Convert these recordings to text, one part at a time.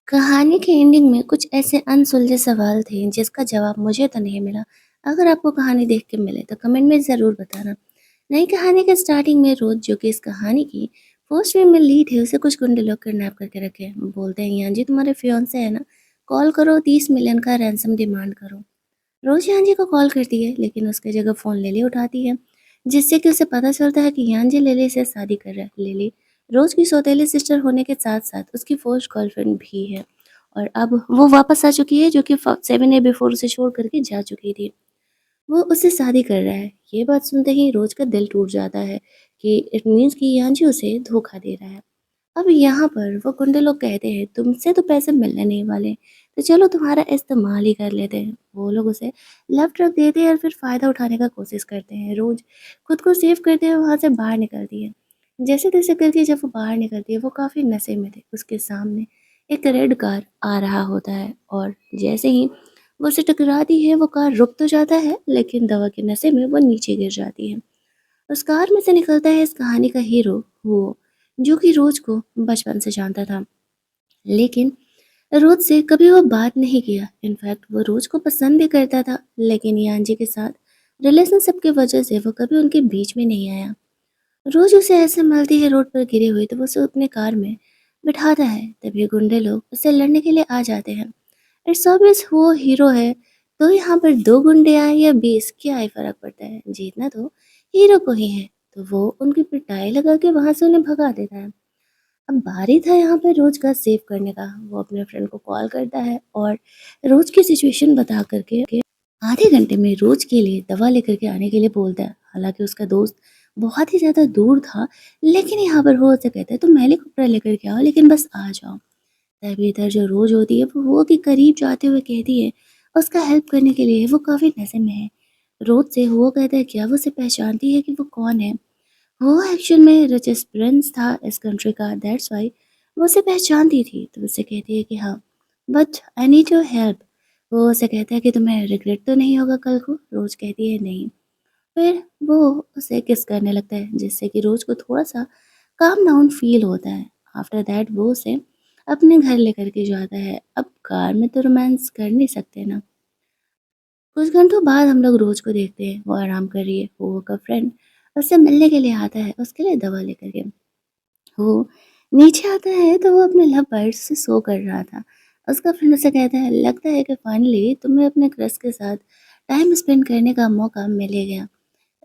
कहानी के एंडिंग में कुछ ऐसे अनसुलझे सवाल थे जिसका जवाब मुझे तो नहीं मिला। अगर आपको कहानी देख के मिले तो कमेंट में ज़रूर बताना। नई कहानी के स्टार्टिंग में रोज जो कि इस कहानी की फर्स्ट वीक में लीड है उसे कुछ गुंडे लोग किडनैप करके रखे हैं। बोलते हैं यान जी तुम्हारे फियांसे है ना, कॉल करो 30 मिलियन का रैंसम डिमांड करो। रोज यान जी को कॉल करती है लेकिन उसकी जगह फ़ोन लिली उठाती है, जिससे कि उसे पता चलता है कि यान जी लिली से शादी कर रहा है। लिली रोज की सौतेली सिस्टर होने के साथ साथ उसकी फर्स्ट गर्लफ्रेंड भी है और अब वो वापस आ चुकी है, जो कि 7 ईयर बिफोर उसे छोड़ करके जा चुकी थी। वो उससे शादी कर रहा है। ये बात सुनते ही रोज का दिल टूट जाता है कि इट मीन्स कि यान जी उसे धोखा दे रहा है। अब यहाँ पर वो गुंडे लोग कहते हैं तुमसे तो पैसे मिलने नहीं वाले, तो चलो तुम्हारा इस्तेमाल ही कर लेते हैं। वो लोग उसे लव ट्रक देते हैं और फिर फ़ायदा उठाने का कोशिश करते हैं। रोज़ खुद को सेव करते हुए वहाँ से बाहर निकलती है। जैसे तैसे करके जब वो बाहर निकलती है वो काफ़ी नशे में थे। उसके सामने एक रेड कार आ रहा होता है और जैसे ही वो उसे टकराती है वो कार रुक तो जाता है लेकिन दवा के नशे में वो नीचे गिर जाती है। उस कार में से निकलता है इस कहानी का हीरो, वो जो कि रोज को बचपन से जानता था, लेकिन रोज से कभी वो बात नहीं किया। इनफैक्ट वो रोज को पसंद भी करता था, लेकिन यानजी के साथ रिलेशनशिप की वजह से वो कभी उनके बीच में नहीं आया। रोज उसे ऐसे मिलती है रोड पर गिरे हुए तो वो उसे अपने कार में बिठाता है। तभी गुंडे लोग उसे लड़ने के लिए आ जाते हैं। इट्स ऑब्वियस वो हीरो है, तो यहाँ पर 2 गुंडे आए या 20 क्या ही फ़र्क पड़ता है, जीतना तो हीरो को ही है। तो वो उनकी पिटाई लगा के वहाँ से उन्हें भगा देता है। अब बारी था यहाँ पे रोज का सेव करने का। वो अपने फ्रेंड को कॉल करता है और रोज की सिचुएशन बता करके आधे घंटे में रोज के लिए दवा लेकर के आने के लिए बोलता है। हालांकि उसका दोस्त बहुत ही ज़्यादा दूर था, लेकिन यहाँ पर वो उसे कहता है तुम हेलीकॉप्टर लेकर के आओ लेकिन बस आ जाओ। तभी इधर जो रोज होती है वो के करीब जाते हुए कहती है उसका हेल्प करने के लिए वो काफ़ी नशे में है। रोज से वो कहता है क्या वो उसे पहचानती है कि वो कौन है। वो एक्चुअल में रिचेस्ट प्रिंस था इस कंट्री का, दैट्स वाई वो उसे पहचानती थी। तो उससे कहती है कि हाँ but I need your help. वो उसे कहता है कि तुम्हें रिग्रेट तो नहीं होगा कल को। रोज कहती है नहीं। फिर वो उसे किस करने लगता है जिससे कि रोज को थोड़ा सा काम डाउन फील होता है। आफ्टर दैट वो उसे अपने घर लेकर के जाता है। अब कार में तो रोमांस कर नहीं सकते ना। कुछ घंटों बाद हम लोग रोज को देखते हैं वो आराम कर रही है। वो का फ्रेंड उससे मिलने के लिए आता है, उसके लिए दवा लेकर के। वो नीचे आता है तो वो अपने लव बर्ड्स से सो कर रहा था। उसका फ्रेंड उसे कहता है लगता है कि फाइनली तुम्हें अपने क्रश के साथ टाइम स्पेंड करने का मौका मिल ही गया।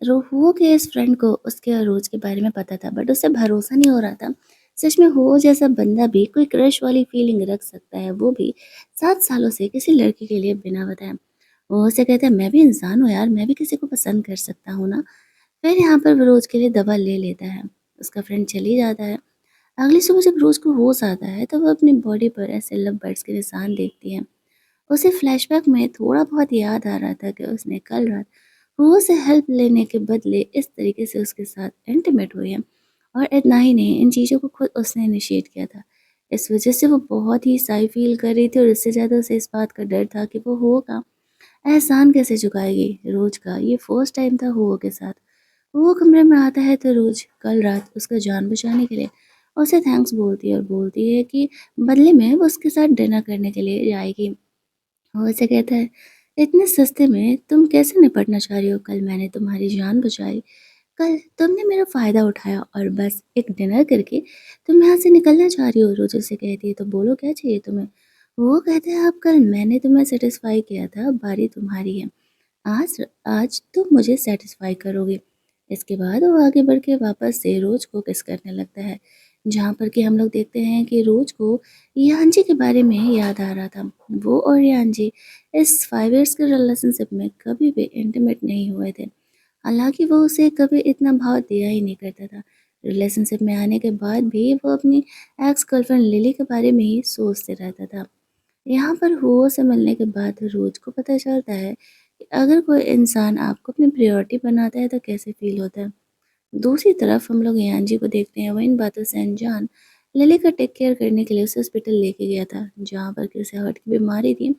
वो के इस फ्रेंड को उसके और रोज के बारे में पता था, बट उसे भरोसा नहीं हो रहा था सच में हो जैसा बंदा भी कोई क्रश वाली फीलिंग रख सकता है, वो भी 7 सालों से किसी लड़की के लिए बिना बताए। वो उसे कहता है मैं भी इंसान हूँ यार, मैं भी किसी को पसंद कर सकता हूँ ना। फिर यहाँ पर वो रोज के लिए दवा ले लेता है। उसका फ्रेंड चली जाता है। अगली सुबह जब रोज को होश आता है तो वो अपनी बॉडी पर ऐसे लव बर्ड्स के निशान देखती है। उसे फ्लैशबैक में थोड़ा बहुत याद आ रहा था कि उसने कल रात वो से हेल्प लेने के बदले इस तरीके से उसके साथ इंटीमेट हुई है। और इतना ही नहीं, इन चीज़ों को खुद उसने इनिशिएट किया था। इस वजह से वो बहुत ही साई फील कर रही थी और इससे ज़्यादा उसे इस बात का डर था कि वो होगा एहसान कैसे चुकाएगी रोज का। ये फर्स्ट टाइम था हुओ के साथ। वो कमरे में आता है तो रोज कल रात उसका जान बचाने के लिए उसे थैंक्स बोलती है और बोलती है कि बदले में वो उसके साथ डिनर करने के लिए जाएगी। वो उसे कहता है इतने सस्ते में तुम कैसे निपटना चाह रही हो, कल मैंने तुम्हारी जान बचाई, कल तुमने मेरा फ़ायदा उठाया और बस एक डिनर करके तुम यहाँ से निकलना चाह रही हो। रोज उसे कहती है तो बोलो क्या चाहिए तुम्हें। वो कहते हैं अब कल मैंने तुम्हें सेटिस्फाई किया था, अब बारी तुम्हारी है। आज आज तुम मुझे सेटिस्फाई करोगे। इसके बाद वो आगे बढ़ के वापस से रोज को किस करने लगता है, जहाँ पर कि हम लोग देखते हैं कि रोज को यानजी के बारे में याद आ रहा था। वो और यानजी इस 5 इयर्स के रिलेशनशिप में कभी भी इंटीमेट नहीं हुए थे। हालांकि वो उसे कभी इतना भाव दिया ही नहीं करता था। रिलेशनशिप में आने के बाद भी वो अपनी एक्स गर्लफ्रेंड लिली के बारे में ही सोचते रहता था। यहाँ पर हुओ से मिलने के बाद रोज को पता चलता है कि अगर कोई इंसान आपको अपनी प्रायोरिटी बनाता है तो कैसे फील होता है। दूसरी तरफ हम लोग यान जी को देखते हैं, वो इन बातों से अनजान लिली का टेक केयर करने के लिए उसे हॉस्पिटल लेके गया था, जहाँ पर कि उसे हार्ट की बीमारी थी।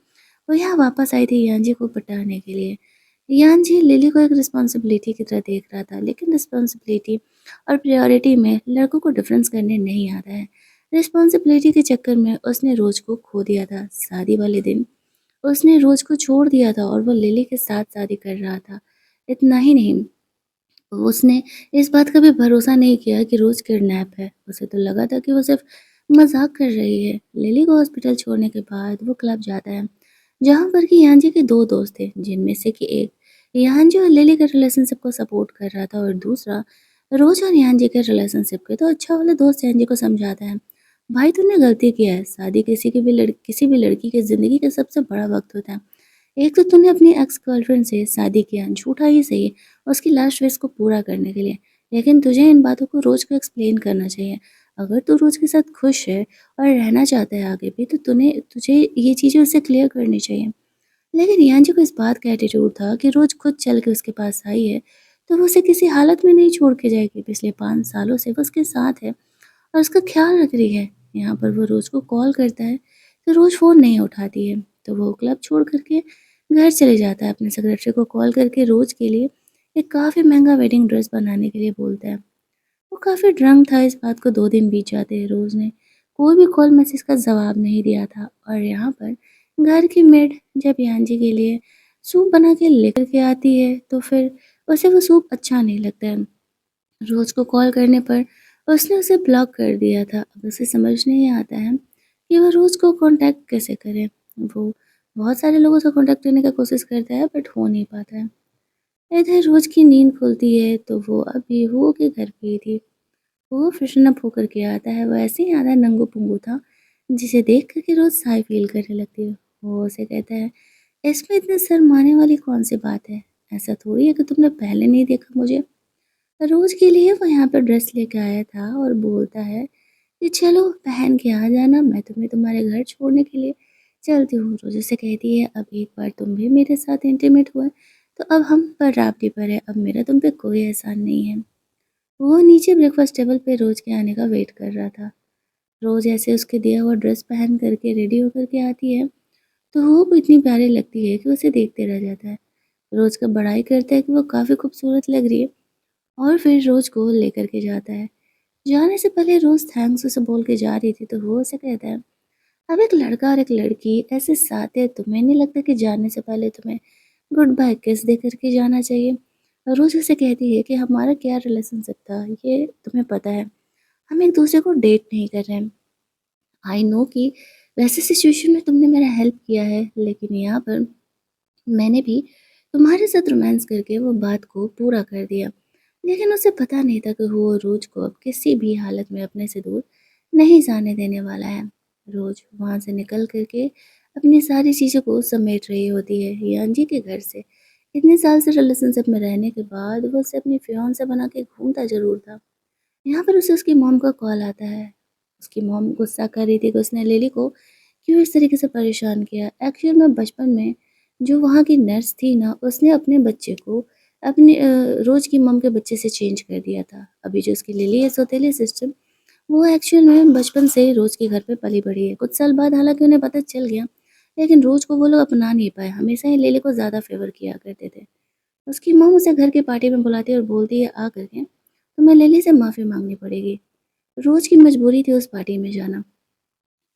वो यहाँ वापस आई थी यान जी को पटाने के लिए। यान जी लिली को एक रिस्पॉन्सिबिलिटी की तरह देख रहा था, लेकिन रिस्पॉन्सिबिलिटी और प्रायोरिटी में लड़कों को डिफरेंस करने नहीं आता है। रिस्पॉन्सिबिलिटी के चक्कर में उसने रोज को खो दिया था। शादी वाले दिन उसने रोज को छोड़ दिया था और वो लिली के साथ शादी कर रहा था। इतना ही नहीं, उसने इस बात का भी भरोसा नहीं किया कि रोज़ किडनैप है। उसे तो लगा था कि वो सिर्फ़ मज़ाक कर रही है। लिली को हॉस्पिटल छोड़ने के बाद वो क्लब जाता है, जहाँ पर कि यांजी के 2 दोस्त थे, जिनमें से कि एक यांजी और लिली के रिलेशनशिप को सपोर्ट कर रहा था और दूसरा रोज़ और यांजी के रिलेशनशिप के। तो अच्छा वाला दोस्त यांजी को समझाता है, "भाई तूने गलती किया है। शादी किसी भी लड़की की ज़िंदगी का सबसे बड़ा वक़्त होता है। एक तो तूने अपनी एक्स गर्लफ्रेंड से शादी किया, झूठा ही सही, उसकी लास्ट विश को पूरा करने के लिए। लेकिन तुझे इन बातों को रोज़ को एक्सप्लेन करना चाहिए। अगर तू रोज़ के साथ खुश है और रहना चाहता है आगे भी, तो तुझे ये चीज़ें उससे क्लियर करनी चाहिए।" लेकिन यांजी को इस बात का एटीट्यूड था कि रोज़ खुद चल के उसके पास आई है, तो वो उसे किसी हालत में नहीं छोड़ के जाएगी। पिछले 5 सालों से वो उसके साथ है और उसका ख़्याल रख रही है। यहाँ पर वो रोज़ को कॉल करता है, तो रोज़ फ़ोन नहीं उठाती है। तो वो क्लब छोड़ कर के घर चले जाता है। अपने सेक्रेटरी को कॉल करके रोज़ के लिए एक काफ़ी महँगा वेडिंग ड्रेस बनाने के लिए बोलता है। वो काफ़ी ड्रंक था। इस बात को 2 दिन बीत जाते हैं। रोज़ ने कोई भी कॉल मैसेज का जवाब नहीं दिया था और यहाँ पर घर की मेड जब यांजी के लिए सूप बना के लेकर के आती है, तो फिर उसे वो सूप अच्छा नहीं लगता है। रोज़ को कॉल करने पर उसने उसे ब्लॉक कर दिया था। अब उसे समझ नहीं आता है कि वो रोज़ को कॉन्टैक्ट कैसे करे। वो बहुत सारे लोगों से कॉन्टैक्ट करने का कोशिश करता है, बट हो नहीं पाता है। इधर रोज़ की नींद खुलती है तो वो अभी हुओ के घर पे ही थी। वो फ्रेशन अप होकर के आता है। वो ऐसे ही आधा नंगू-पुंगू था, जिसे देख कर के रोज़ शाय फ़ील करने लगती है। वो उसे कहता है, "इसमें इतने शर्माने वाली कौन-सी बात है? ऐसा थोड़ी है कि तुमने पहले नहीं देखा मुझे।" रोज़ के लिए वो यहाँ पे ड्रेस लेके आया था और बोलता है कि चलो पहन के आ जाना, मैं तुम्हें तुम्हारे घर छोड़ने के लिए चलती हूँ। रोज़ उसे कहती है, अब एक बार तुम भी मेरे साथ इंटीमेट हुए, तो अब हम बराबरी पर है, अब मेरा तुम पे कोई एहसान नहीं है। वो नीचे ब्रेकफास्ट टेबल पे रोज़ के आने का वेट कर रहा था। रोज़ ऐसे उसके दिया हुआ ड्रेस पहन करके रेडी होकर के आती है, तो वो इतनी प्यारी लगती है कि उसे देखते रह जाता है। रोज़ का बड़ाई करता है कि वो काफ़ी खूबसूरत लग रही है और फिर रोज़ को लेकर के जाता है। जाने से पहले रोज़ थैंक्स उसे बोल के जा रही थी, तो वो उसे कहता है, अब एक लड़का और एक लड़की ऐसे साथ है, तुम्हें नहीं लगता कि जाने से पहले तुम्हें गुड बाय किस दे करके जाना चाहिए? रोज़ उसे कहती है कि हमारा क्या रिलेशनशिप था, ये तुम्हें पता है। हम एक दूसरे को डेट नहीं कर रहे हैं। आई नो कि वैसे सिचुएशन में तुमने मेरा हेल्प किया है, लेकिन यहाँ पर मैंने भी तुम्हारे साथ रोमांस करके वो बात को पूरा कर दिया। लेकिन उसे पता नहीं था कि वो रोज़ को अब किसी भी हालत में अपने से दूर नहीं जाने देने वाला है। रोज़ वहाँ से निकल कर के अपनी सारी चीज़ों को समेट रही होती है यानजी के घर से। इतने साल से रिलेशनशिप में रहने के बाद वो उसे अपनी फियांसे बना के घूमता ज़रूर था। यहाँ पर उसे उसकी मॉम का कॉल आता है। उसकी मॉम गुस्सा कर रही थी कि उसने लिली को क्यों इस तरीके से परेशान किया। एक्चुअल में बचपन में जो वहाँ की नर्स थी ना, उसने अपने बच्चे को अपने रोज़ की मॉम के बच्चे से चेंज कर दिया था। अभी जो उसकी लिली है सौतेली सिस्टर, वो एक्चुअल में बचपन से ही रोज़ के घर पे पली-बड़ी है। कुछ साल बाद हालाँकि उन्हें पता चल गया, लेकिन रोज़ को वो लोग अपना नहीं पाए। हमेशा ही लिली को ज़्यादा फ़ेवर किया करते थे। उसकी मॉम उसे घर की पार्टी में बुलाती है और बोलती है, "आ कर के तुम्हें लिली से माफ़ी माँगनी पड़ेगी।" रोज़ की मजबूरी थी उस पार्टी में जाना।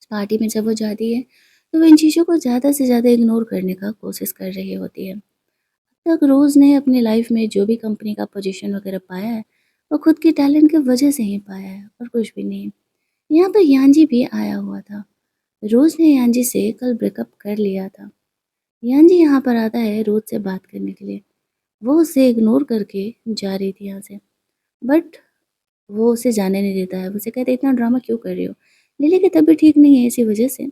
उस पार्टी में जब वो जाती है, तो वो इन चीज़ों को ज़्यादा से ज़्यादा इग्नोर करने का कोशिश कर रही होती है। अब तक रोज़ ने अपनी लाइफ़ में जो भी कंपनी का पोज़ीशन वग़ैरह पाया है, वो खुद के टैलेंट की वजह से ही पाया है और कुछ भी नहीं। यहाँ पर यानजी भी आया हुआ था। रोज़ ने यानजी से कल ब्रेकअप कर लिया था। यानजी यहाँ पर आता है रोज़ से बात करने के लिए। वो उसे इग्नोर करके जा रही थी यहाँ से, बट वो उसे जाने नहीं देता है। वो उसे कहता है, "इतना ड्रामा क्यों कर रही हो? लिली की तबीयत ठीक नहीं है, इसी वजह से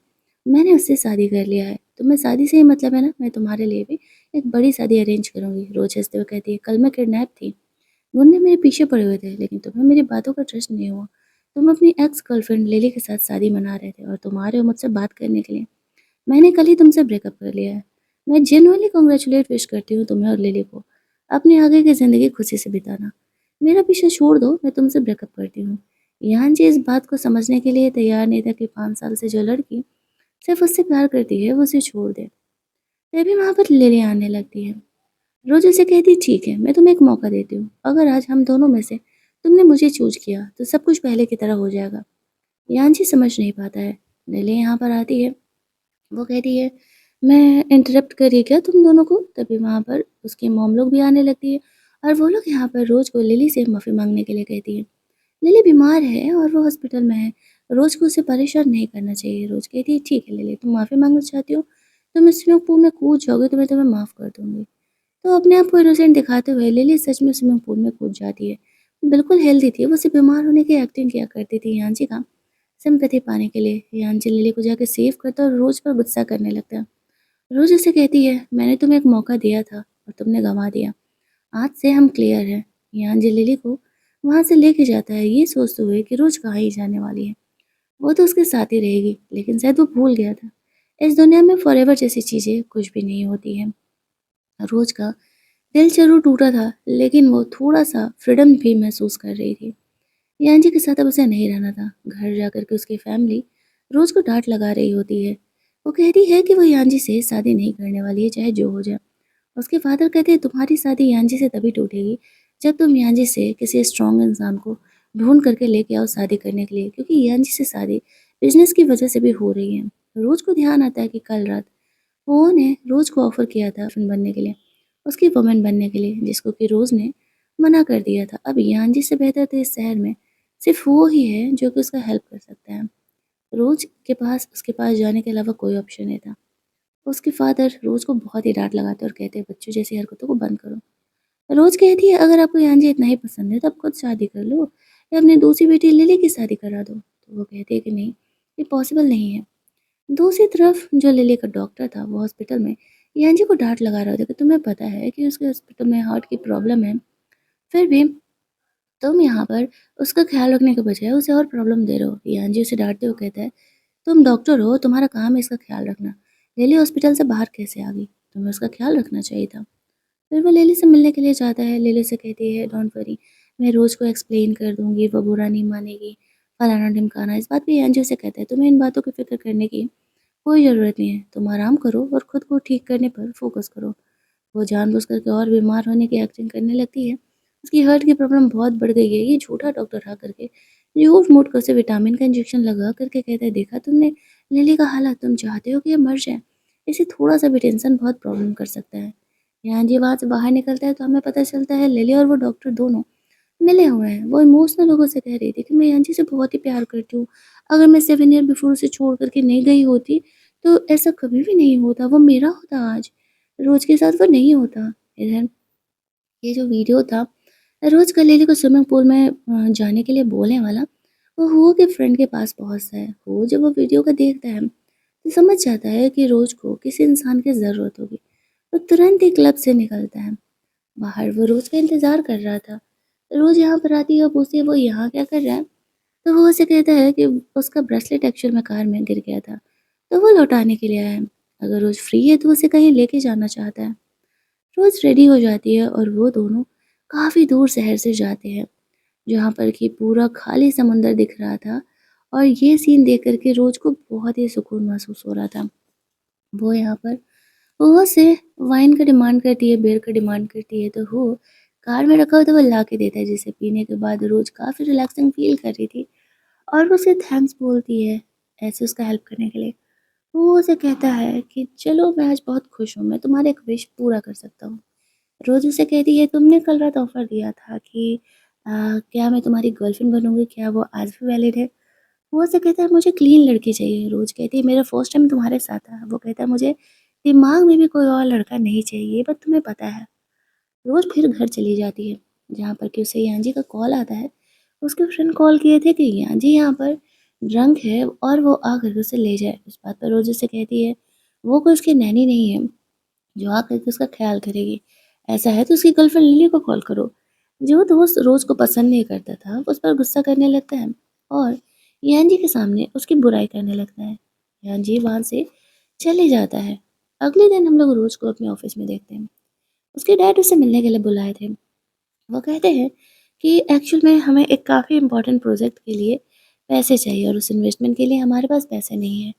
मैंने उससे शादी कर लिया है। तुम्हें शादी से ही मतलब है ना? मैं तुम्हारे लिए भी एक बड़ी शादी अरेंज करूँगी।" रोज़ हँसते हुए कहती है, "कल मैं किडनैप थी। गुंडे मेरे पीछे पड़े हुए थे, लेकिन तुम्हें मेरी बातों का ट्रस्ट नहीं हुआ। तुम अपनी एक्स गर्लफ्रेंड लिली के साथ शादी मना रहे थे और तुम आ रहे हो मुझसे बात करने के लिए। मैंने कल ही तुमसे ब्रेकअप कर लिया है। मैं जेनुइनली कांग्रेचुलेट विश करती हूँ तुम्हें और लिली को। अपनी आगे की ज़िंदगी खुशी से बिताना। मेरा पीछा छोड़ दो, मैं तुमसे ब्रेकअप करती हूँ।" यान जी इस बात को समझने के लिए तैयार नहीं था कि 5 साल से जो लड़की सिर्फ़ उससे प्यार करती है, वो उसे छोड़ दे। तभी वहाँ पर लिली आने लगती है। रोज़ उसे कहती है, "ठीक है, मैं तुम्हें एक मौका देती हूँ। अगर आज हम दोनों में से तुमने मुझे चूज़ किया, तो सब कुछ पहले की तरह हो जाएगा। यान समझ नहीं पाता है। लिली यहाँ पर आती है, वो कहती है, "मैं इंटरप्ट कर रही क्या तुम दोनों को?" तभी वहाँ पर उसकी मॉम लोग भी आने लगती है और वो लोग यहाँ पर रोज़ को लिली से माफ़ी माँगने के लिए कहती है। लिली बीमार है और वो हॉस्पिटल में है। रोज़ को उसे परेशान नहीं करना चाहिए। रोज़ कहती है, "ठीक है लिली, तुम माफ़ी माँगना चाहती हो? तुम इस स्विमिंग पूल में कूद जाओगे तो मैं तुम्हें माफ़ कर दूँगी।" तो अपने आप को इनोसेंट दिखाते हुए लिली सच में स्विमिंग पूल में कूद जाती है। बिल्कुल हेल्दी थी, वो सिर्फ़ बीमार होने की एक्टिंग किया करती थी। यांची का सिम्पैथी पाने के लिए यांची लिली को जाके सेव करता है और रोज़ पर गुस्सा करने लगता है। रोज़ उसे कहती है, "मैंने तुम्हें एक मौका दिया था और तुमने गँवा दिया। आज से हम क्लियर हैं।" यांजी लिली को वहाँ से लेके जाता है, ये सोचते हुए कि रोज़ कहाँ ही जाने वाली है। वो तो उसके साथ ही रहेगी, लेकिन शायद वो भूल गया था। इस दुनिया में फॉरएवर जैसी चीज़ें कुछ भी नहीं होती हैं। रोज़ का दिल ज़रूर टूटा था, लेकिन वो थोड़ा-सा फ्रीडम भी महसूस कर रही थी। यांजी के साथ अब उसे नहीं रहना था। घर जाकर के उसकी फैमिली रोज़ को डाँट लगा रही होती है। वो कहती है कि वो यांजी से शादी नहीं करने वाली है, चाहे जो हो जाए। उसके फादर कहते हैं, "तुम्हारी शादी यांजी से तभी टूटेगी, जब तुम यांजी से किसी स्ट्रॉन्ग इंसान को ढूँढ करके लेके आओ शादी करने के लिए, क्योंकि यांजी से शादी बिज़नेस की वजह से भी हो रही है।" रोज़ को ध्यान आता है कि कल रात उन्होंने रोज़ को ऑफ़र किया था गर्लफ्रेंड बनने के लिए, उसकी वुमन बनने के लिए, जिसको कि रोज़ ने मना कर दिया था। अब यांजी से बेहतर तो इस शहर में सिर्फ़ वो ही है जो कि उसका हेल्प कर सकता है। रोज़ के पास उसके पास जाने के अलावा कोई ऑप्शन नहीं था। उसके फादर रोज़ को बहुत ही डाँट लगाते और कहते हैं, "बच्चों जैसी हरकतों को बंद करो।" रोज़ कहती है, "अगर आपको यांजी इतना ही पसंद है तो आप खुद शादी कर लो या अपनी दूसरी बेटी लिली की शादी करा दो।" तो वो कहती है कि नहीं, ये पॉसिबल नहीं है। दूसरी तरफ जो लिली का डॉक्टर था वो हॉस्पिटल में यांजी को डाँट लगा रहा था कि तुम्हें पता है कि उसके हॉस्पिटल में हार्ट की प्रॉब्लम है, फिर भी तुम यहाँ पर उसका ख़्याल रखने के बजाय उसे और प्रॉब्लम दे रहे हो। यांजी उसे डाँटते हुए कहता है, "तुम डॉक्टर हो, तुम्हारा काम है इसका ख़्याल रखना। लिली हॉस्पिटल से बाहर कैसे आ गई? तुम्हें उसका ख़्याल रखना चाहिए था।" फिर वो लिली से मिलने के लिए जाता है। लिली से कहती है, "डोंट वरी, मैं रोज़ को एक्सप्लेन कर दूँगी, वो बुरा नहीं मानेगी, फलाना-ढिमकाना।" इस बात पे यांजी उसे कहता है, "तुम्हें इन बातों की फ़िक्र करने की कोई ज़रूरत नहीं है। तुम आराम करो और खुद को ठीक करने पर फ़ोकस करो।" वो जानबूझ कर के और बीमार होने की एक्टिंग करने लगती है। उसकी हार्ट की प्रॉब्लम बहुत बढ़ गई है। ये झूठा डॉक्टर आ करके झूठ-मूठ के उसे विटामिन का इंजेक्शन लगा करके कहता है, "देखा तुमने लिली का हालत? तुम चाहते हो कि ये मर जाए? इसे थोड़ा-सा भी टेंशन बहुत प्रॉब्लम कर सकता है।" यहाँ जी वहाँ से बाहर निकलता है तो हमें पता चलता है लिली और वो डॉक्टर दोनों मिले हुए हैं। वो इमोशनल होकर से कह रही थी कि मैं यांजी से बहुत ही प्यार करती हूँ। अगर मैं 7 ईयर बिफ़ोर उसे छोड़ कर के नहीं गई होती, तो ऐसा कभी भी नहीं होता। वो मेरा होता आज, रोज़ के साथ वो नहीं होता। इधर ये जो वीडियो था, रोज़ का लिली को स्विमिंग पूल में जाने के लिए बोलने वाला, वो हुओ के फ्रेंड के पास पहुँचता है। हुओ जब वो वीडियो को देखता है, तो समझ जाता है कि रोज़ को किसी इंसान की ज़रूरत होगी। वो तुरंत ही क्लब से निकलता है। बाहर वो रोज़ का इंतज़ार कर रहा था। रोज़ यहाँ पर आती है और पूछती है, "वो यहाँ क्या कर रहा है?" तो वो उसे कहता है कि उसका ब्रेसलेट एक्चुअल में कार में गिर गया था, तो वो लौटाने के लिए आया है। अगर रोज़ फ्री है तो उसे कहीं लेके जाना चाहता है। रोज़ रेडी हो जाती है और वो दोनों काफ़ी दूर शहर से जाते हैं, जहाँ पर कि पूरा खाली समुंदर दिख रहा था और ये सीन देख कर के रोज़ को बहुत ही सुकून महसूस हो रहा था। वो यहाँ पर वो से वाइन का डिमांड करती है, बियर का डिमांड करती है, तो वो कार में रखा होता है वो ला के देता है, जिसे पीने के बाद रोज़ काफ़ी रिलैक्सिंग फ़ील कर रही थी और वो उसे थैंक्स बोलती है, ऐसे उसका हेल्प करने के लिए। वो उसे कहता है कि चलो मैं आज बहुत खुश हूँ, मैं तुम्हारा एक विश पूरा कर सकता हूँ। रोज़ उसे कहती है, "तुमने कल रात ऑफ़र दिया था कि क्या मैं तुम्हारी गर्लफ्रेंड बनूँगी, क्या वो आज भी वैलिड है?" वो उसे कहता है, "मुझे क्लीन लड़की चाहिए।" रोज़ कहती है, "मेरा फर्स्ट टाइम तुम्हारे साथ था।" वो कहता है, "मुझे दिमाग में भी कोई और लड़का नहीं चाहिए, ये बात तुम्हें पता है।" रोज़ फिर घर चली जाती है, जहाँ पर कि उसे यांजी का कॉल आता है। उसके फ्रेंड कॉल किए थे कि यांजी यहाँ पर ड्रंक है और वो आकर के उसे ले जाए। इस बात पर रोज़ उसे कहती है, वो कोई उसकी नैनी नहीं है जो आकर के उसका ख़्याल करेगी। ऐसा है तो उसकी गर्लफ्रेंड लिली को कॉल करो। जो दोस्त रोज़ को पसंद नहीं करता था, वो उस पर गुस्सा करने लगता है और यान जी के सामने उसकी बुराई करने लगता है। यान जी वहाँ से चले जाता है। अगले दिन हम लोग रोज़ को अपने ऑफ़िस में देखते हैं। उसके डैड उसे मिलने के लिए बुलाए थे। वो कहते हैं कि एक्चुअल में हमें एक काफ़ी इम्पोर्टेंट प्रोजेक्ट के लिए पैसे चाहिए और उस इन्वेस्टमेंट के लिए हमारे पास पैसे नहीं हैं।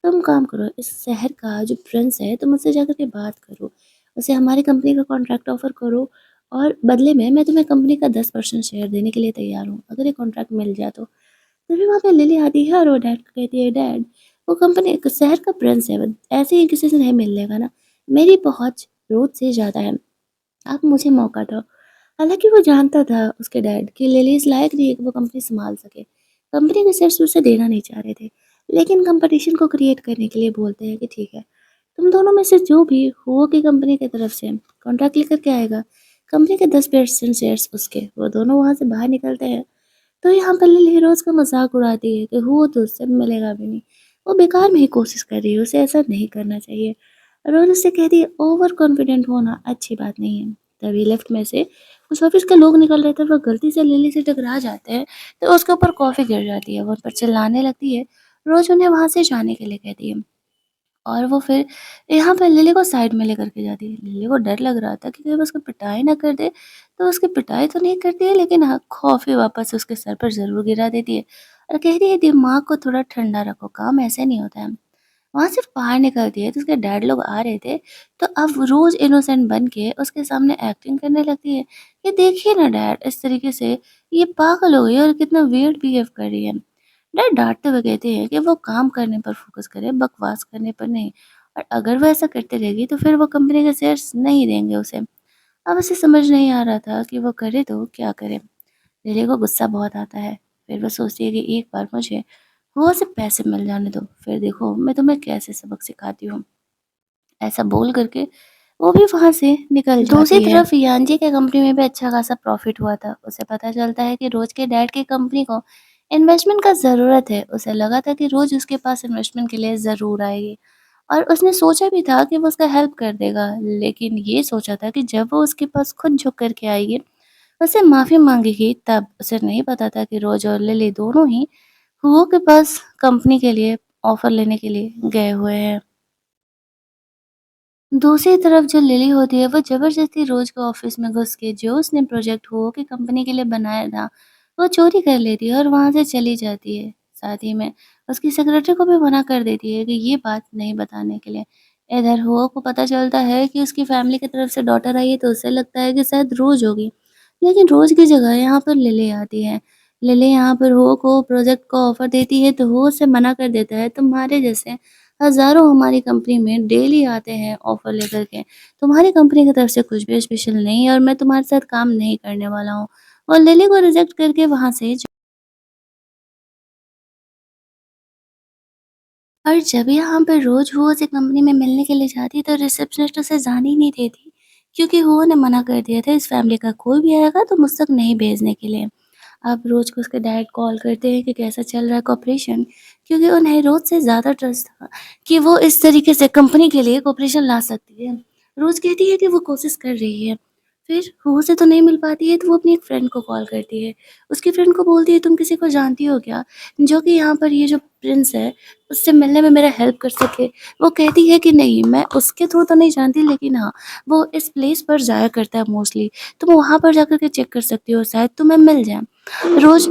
तुम काम करो, इस शहर का जो प्रिंस है तुम उससे जाकर के बात करो, उसे हमारी कंपनी का कॉन्ट्रैक्ट ऑफ़र करो और बदले में मैं तुम्हें कंपनी का 10% शेयर देने के लिए तैयार हूँ, अगर ये कॉन्ट्रैक्ट मिल जाए तो। तभी वहाँ पे लिली आती है और वो डैड को कहती है, डैड वो कंपनी एक शहर का प्रिंस है, वो ऐसे ही किसी से नहीं मिल लेगा ना, मेरी पहुँच रोड से ज़्यादा है, आप मुझे मौका दो। हालाँकि वो जानता था उसके डैड कि लिली इस लायक नहीं है कि वो कंपनी सँभाल सके। कंपनी के शेयर्स उसे देना नहीं चाह रहे थे, लेकिन कंपटीशन को क्रिएट करने के लिए बोलते हैं कि ठीक है, तुम दोनों में से जो भी हुओ की कंपनी की तरफ से कॉन्ट्रैक्ट लेकर के आएगा, कंपनी के 10% शेयर्स उसके, वो दोनों वहाँ से बाहर निकलते हैं। तो यहाँ पर लिली रोज़ का मज़ाक उड़ाती है कि हुआ तो उससे मिलेगा भी नहीं। वो बेकार में ही कोशिश कर रही है, उसे ऐसा नहीं करना चाहिए। रोज़ उससे कहती है ओवर कॉन्फिडेंट होना अच्छी बात नहीं है। तभी लिफ्ट में से कुछ ऑफिस के लोग निकल रहे थे, वो गलती से लिली से टकरा जाते हैं, तो उसके ऊपर कॉफ़ी गिर जाती है, वो उन पर चिल्लाने लगती है। रोज़ उन्हें वहाँ से जाने के लिए कहती है। और वो फिर यहाँ पे लिली को साइड में लेकर के जाती है। लिली को डर लग रहा था कि कहीं वो उसको पिटाई ना कर दे, तो उसकी पिटाई तो नहीं करती है, लेकिन हाँ, कॉफ़ी वापस उसके सर पर ज़रूर गिरा देती है और कहती है दिमाग को थोड़ा ठंडा रखो, काम ऐसे नहीं होता है। वहाँ से बाहर निकलती है तो उसके डैड लोग आ रहे थे, तो अब रोज़ इनोसेंट बन के उसके सामने एक्टिंग करने लगती है। ये देखिए ना डैड, इस तरीके से ये पागल हो गई है और कितना वियर्ड बिहेव कर रही है। डैड डाँटते हुए कहते हैं कि वो काम करने पर फ़ोकस करे, बकवास करने पर नहीं। और अगर वो ऐसा करती रहेगी तो फिर वो कंपनी के शेयर्स नहीं देंगे उसे। अब उसे समझ नहीं आ रहा था कि वो करे तो क्या करे? लिली को गुस्सा बहुत आता है। फिर वो सोचती है कि एक बार मुझे हुआ से पैसे मिल जाने दो, फिर देखो मैं तुम्हें कैसे सबक सिखाती हूँ। ऐसा बोल करके वो भी वहाँ से निकल दूसरी जाती है। तरफ यान्जी के कंपनी में भी अच्छा खासा प्रॉफ़िट हुआ था। उसे पता चलता है कि रोज़ के डैड की कंपनी को इन्वेस्टमेंट का ज़रूरत है। उसे लगा था कि रोज़ उसके पास इन्वेस्टमेंट के लिए ज़रूर आएगी और उसने सोचा भी था कि वो उसका हेल्प कर देगा। लेकिन ये सोचा था कि जब वो उसके पास खुद झुक कर के आएगी, उससे माफ़ी माँगेगी, तब उसे नहीं पता था कि रोज़ और लिली दोनों ही हुओ के पास कंपनी के लिए ऑफ़र लेने के लिए गए हुए हैं। दूसरी तरफ जो लिली होती है वो ज़बरदस्ती रोज़ के ऑफ़िस में घुस के जो उसने प्रोजेक्ट हुओ की कंपनी के लिए बनाया था, वो चोरी कर लेती है और वहाँ से चली जाती है। साथ ही में उसकी सेक्रेटरी को भी मना कर देती है कि ये बात नहीं बताने के लिए। इधर हुओ को पता चलता है कि उसकी फैमिली की तरफ से डॉटर आई है, तो उसे लगता है कि शायद रोज़ होगी। लेकिन रोज़ की जगह यहाँ पर लिली आती है। लिली यहाँ पर हुओ को प्रोजेक्ट का ऑफ़र देती है, तो हुओ उसे मना कर देता है, तुम्हारे जैसे हज़ारों हमारी कंपनी में डेली आते हैं ऑफ़र लेकर के। तुम्हारी कंपनी की तरफ से कुछ भी स्पेशल नहीं है और मैं तुम्हारे साथ काम नहीं करने वाला हूँ। और लिली को रिजेक्ट करके वहाँ से और जब यहाँ पर रोज़ हुआ से कंपनी में मिलने के लिए जाती तो रिसेप्शनिस्ट उसे जाने ही नहीं देती, क्योंकि हुआ ने मना कर दिया था इस फैमिली का कोई भी आएगा तो मुझ तक नहीं भेजने के लिए। अब रोज़ को उसके डैड कॉल करते हैं कि कैसा चल रहा है कॉपरेशन, क्योंकि उन्हें रोज़ से ज़्यादा ट्रस्ट था कि वो इस तरीके से कंपनी के लिए कॉपरेशन ला सकती है। रोज़ कहती है कि वो कोशिश कर रही है, फिर हो से तो नहीं मिल पाती है तो वो अपनी एक फ्रेंड को कॉल करती है। उसकी फ्रेंड को बोलती है तुम किसी को जानती हो क्या, जो कि यहाँ पर ये जो प्रिंस है उससे मिलने में मेरा हेल्प कर सके। वो कहती है कि नहीं, मैं उसके थ्रू तो नहीं जानती, लेकिन हाँ, वो इस प्लेस पर जाया करता है मोस्टली, तुम वहाँ पर जाकर के चेक कर सकती हो, शायद तुम्हें मिल जाए। रोज़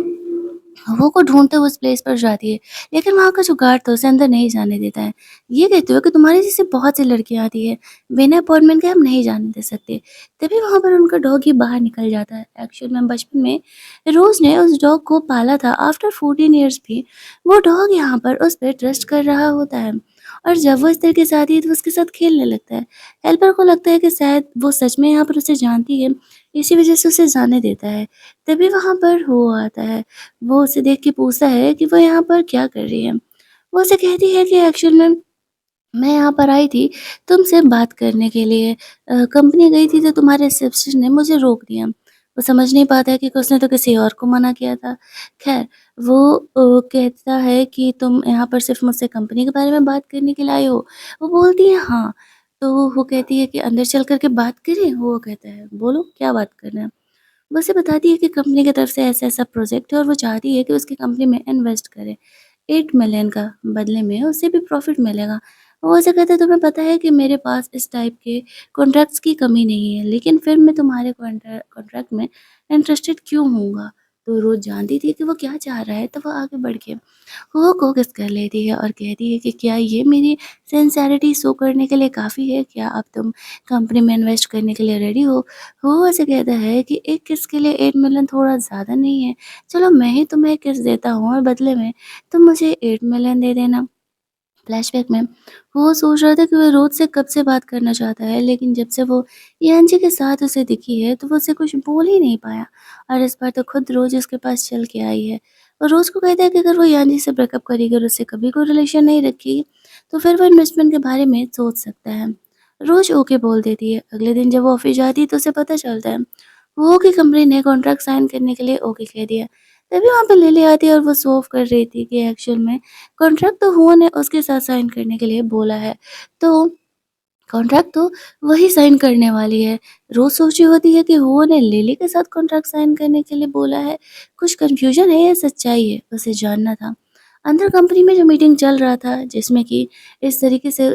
वो को ढूँढते हुए उस प्लेस पर जाती है, लेकिन वहाँ का जो गार्ड था उसे अंदर नहीं जाने देता है। ये कहते हुए कि तुम्हारी जैसी बहुत सी लड़कियाँ आती हैं, बिना अपॉइंटमेंट के हम नहीं जाने दे सकते। तभी वहाँ पर उनका डॉगी बाहर निकल जाता है। एक्चुअल में बचपन में रोज़ ने उस डॉग को पाला था, आफ्टर 14 इयर्स भी वो डॉग यहाँ पर उस पे ट्रस्ट कर रहा होता है और जब वो इस तरीके से आती है तो उसके साथ खेलने लगता है। हेल्पर को लगता है कि शायद वो सच में यहाँ पर उसे जानती है, इसी वज़ह से उसे जाने देता है। तभी वहाँ पर वो आता है। वो उसे देख के पूछता है कि वो यहाँ पर क्या कर रही है? वो उसे कहती है कि एक्चुअल में मैं यहाँ पर आई थी तुमसे बात करने के लिए। कंपनी गई थी तो तुम्हारे रिसेप्शन ने मुझे रोक दिया। वो समझ नहीं पाता है कि उसने तो किसी और को मना किया था। ख़ैर वो कहता है कि तुम यहाँ पर सिर्फ़ मुझसे कंपनी के बारे में बात करने के लिए आए हो? वो बोलती है हाँ। तो वो कहती है कि अंदर चल कर के बात करें? वो कहता है बोलो क्या बात करना है? वो उसे बताती है कि कंपनी की तरफ से ऐसा-ऐसा प्रोजेक्ट है और वो चाहती है कि उसकी कंपनी में इन्वेस्ट करे। 8 मिलियन का बदले में उसे भी प्रॉफ़िट मिलेगा। वो उसे कहता है तुम्हें पता है कि मेरे पास इस टाइप के कॉन्ट्रैक्ट्स की कमी नहीं है, लेकिन फिर मैं तुम्हारे कॉन्ट्रैक्ट में इंटरेस्टेड क्यों होऊँगा? तो रोज़ जानती थी कि वो क्या चाह रहा है, तो वो आगे बढ़ के हुआ को किस कर लेती है और कहती है कि क्या ये मेरी सिंसेरिटी शो करने के लिए काफ़ी है? क्या अब तुम कंपनी में इन्वेस्ट करने के लिए रेडी हो? वो ऐसे कहता है कि एक किस के लिए 8 मिलियन थोड़ा ज़्यादा नहीं है? चलो मैं ही तुम्हें किस देता हूँ और बदले में तुम मुझे 8 मिलियन दे देना। फ्लैशबैक में वो सोच रहा था कि वो रोज़ से कब से बात करना चाहता है, लेकिन जब से वो यान्जी के साथ उसे दिखी है, तो वो उसे कुछ बोल ही नहीं पाया और इस बार तो खुद रोज़ उसके पास चल के आई है। और रोज़ को कहता है कि अगर वो यान्जी से ब्रेकअप करेगी और उससे कभी कोई रिलेशन नहीं रखेगी, तो फिर वो इन्वेस्टमेंट के बारे में सोच सकता है। रोज़ ओके बोल देती है। अगले दिन जब वो ऑफ़िस जाती है, तो उसे पता चलता है वो की कंपनी ने कॉन्ट्रैक्ट साइन करने के लिए ओके कह दिया। तभी वहाँ पे लिली आती है और वो शो ऑफ कर रही थी कि एक्चुअल में कॉन्ट्रैक्ट तो हुआ ने उसके साथ साइन करने के लिए बोला है। तो कॉन्ट्रैक्ट तो वही साइन करने वाली है। रोज़ सोच रही होती है कि हुआ ने लिली के साथ कॉन्ट्रैक्ट साइन करने के लिए बोला है। कुछ कन्फ्यूज़न है या सच्चाई है, उसे जानना था। अंदर कंपनी में जो मीटिंग चल रहा था, जिसमें कि इस तरीके से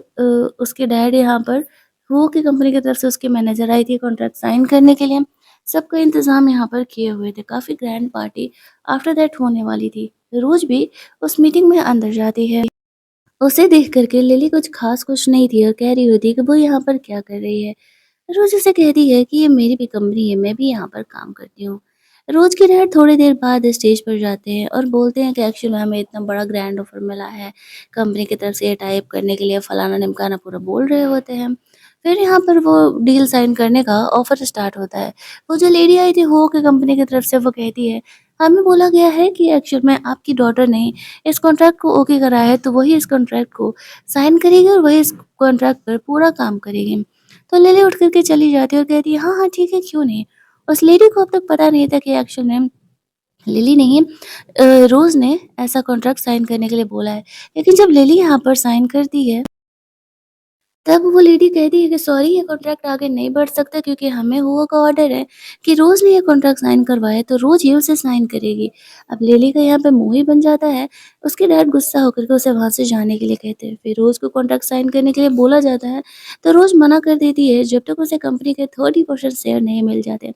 उसके डैड यहाँ पर हुआ की कंपनी की तरफ से उसके मैनेजर आई थी कॉन्ट्रैक्ट साइन करने के लिए। सबका इंतज़ाम यहाँ पर किए हुए थे। काफ़ी ग्रैंड पार्टी आफ्टर दैट होने वाली थी। रोज़ भी उस मीटिंग में अंदर जाती है। उसे देख कर के लिली कुछ ख़ास खुश नहीं थी और कह रही होती है कि वो यहाँ पर क्या कर रही है। रोज़ उसे कहती है कि ये मेरी भी कंपनी है, मैं भी यहाँ पर काम करती हूँ। रोज़ के डैड थोड़ी देर बाद स्टेज पर जाते हैं और बोलते हैं कि एक्चुअली हमें इतना बड़ा ग्रैंड ऑफ़र मिला है, कंपनी की तरफ से ये टाई अप करने के लिए फलाना-ढिमकाना पूरा बोल रहे होते हैं। फिर यहाँ पर वो डील साइन करने का ऑफ़र स्टार्ट होता है। वो जो लेडी आई थी हो के कंपनी की तरफ से वो कहती है, हमें बोला गया है कि एक्चुअल में आपकी डॉटर ने इस कॉन्ट्रैक्ट को ओके करा है, तो वही इस कॉन्ट्रैक्ट को साइन करेगी और वही इस कॉन्ट्रैक्ट पर पूरा काम करेगी। तो लिली उठ कर के चली जाती है और कहती है, हाँ, हाँ, ठीक है, क्यों नहीं? उस लेडी को अब तक पता नहीं था कि एक्चुअल में लिली नहीं रोज़ ने ऐसा कॉन्ट्रैक्ट साइन करने के लिए बोला है। लेकिन जब लिली यहाँ पर साइन करती है, तब वो लेडी कहती है कि सॉरी ये कॉन्ट्रैक्ट आगे नहीं बढ़ सकता क्योंकि हमें हुआ का ऑर्डर है कि रोज़ ने ये कॉन्ट्रैक्ट साइन करवाया है तो रोज़ ही उसे साइन करेगी। अब लिली का यहाँ पे मुँह ही बन जाता है। उसके डैड गुस्सा होकर के उसे वहाँ से जाने के लिए कहते हैं। फिर रोज़ को कॉन्ट्रैक्ट साइन करने के लिए बोला जाता है तो रोज़ मना कर देती है जब तक उसे कंपनी के 30% शेयर नहीं मिल जाते।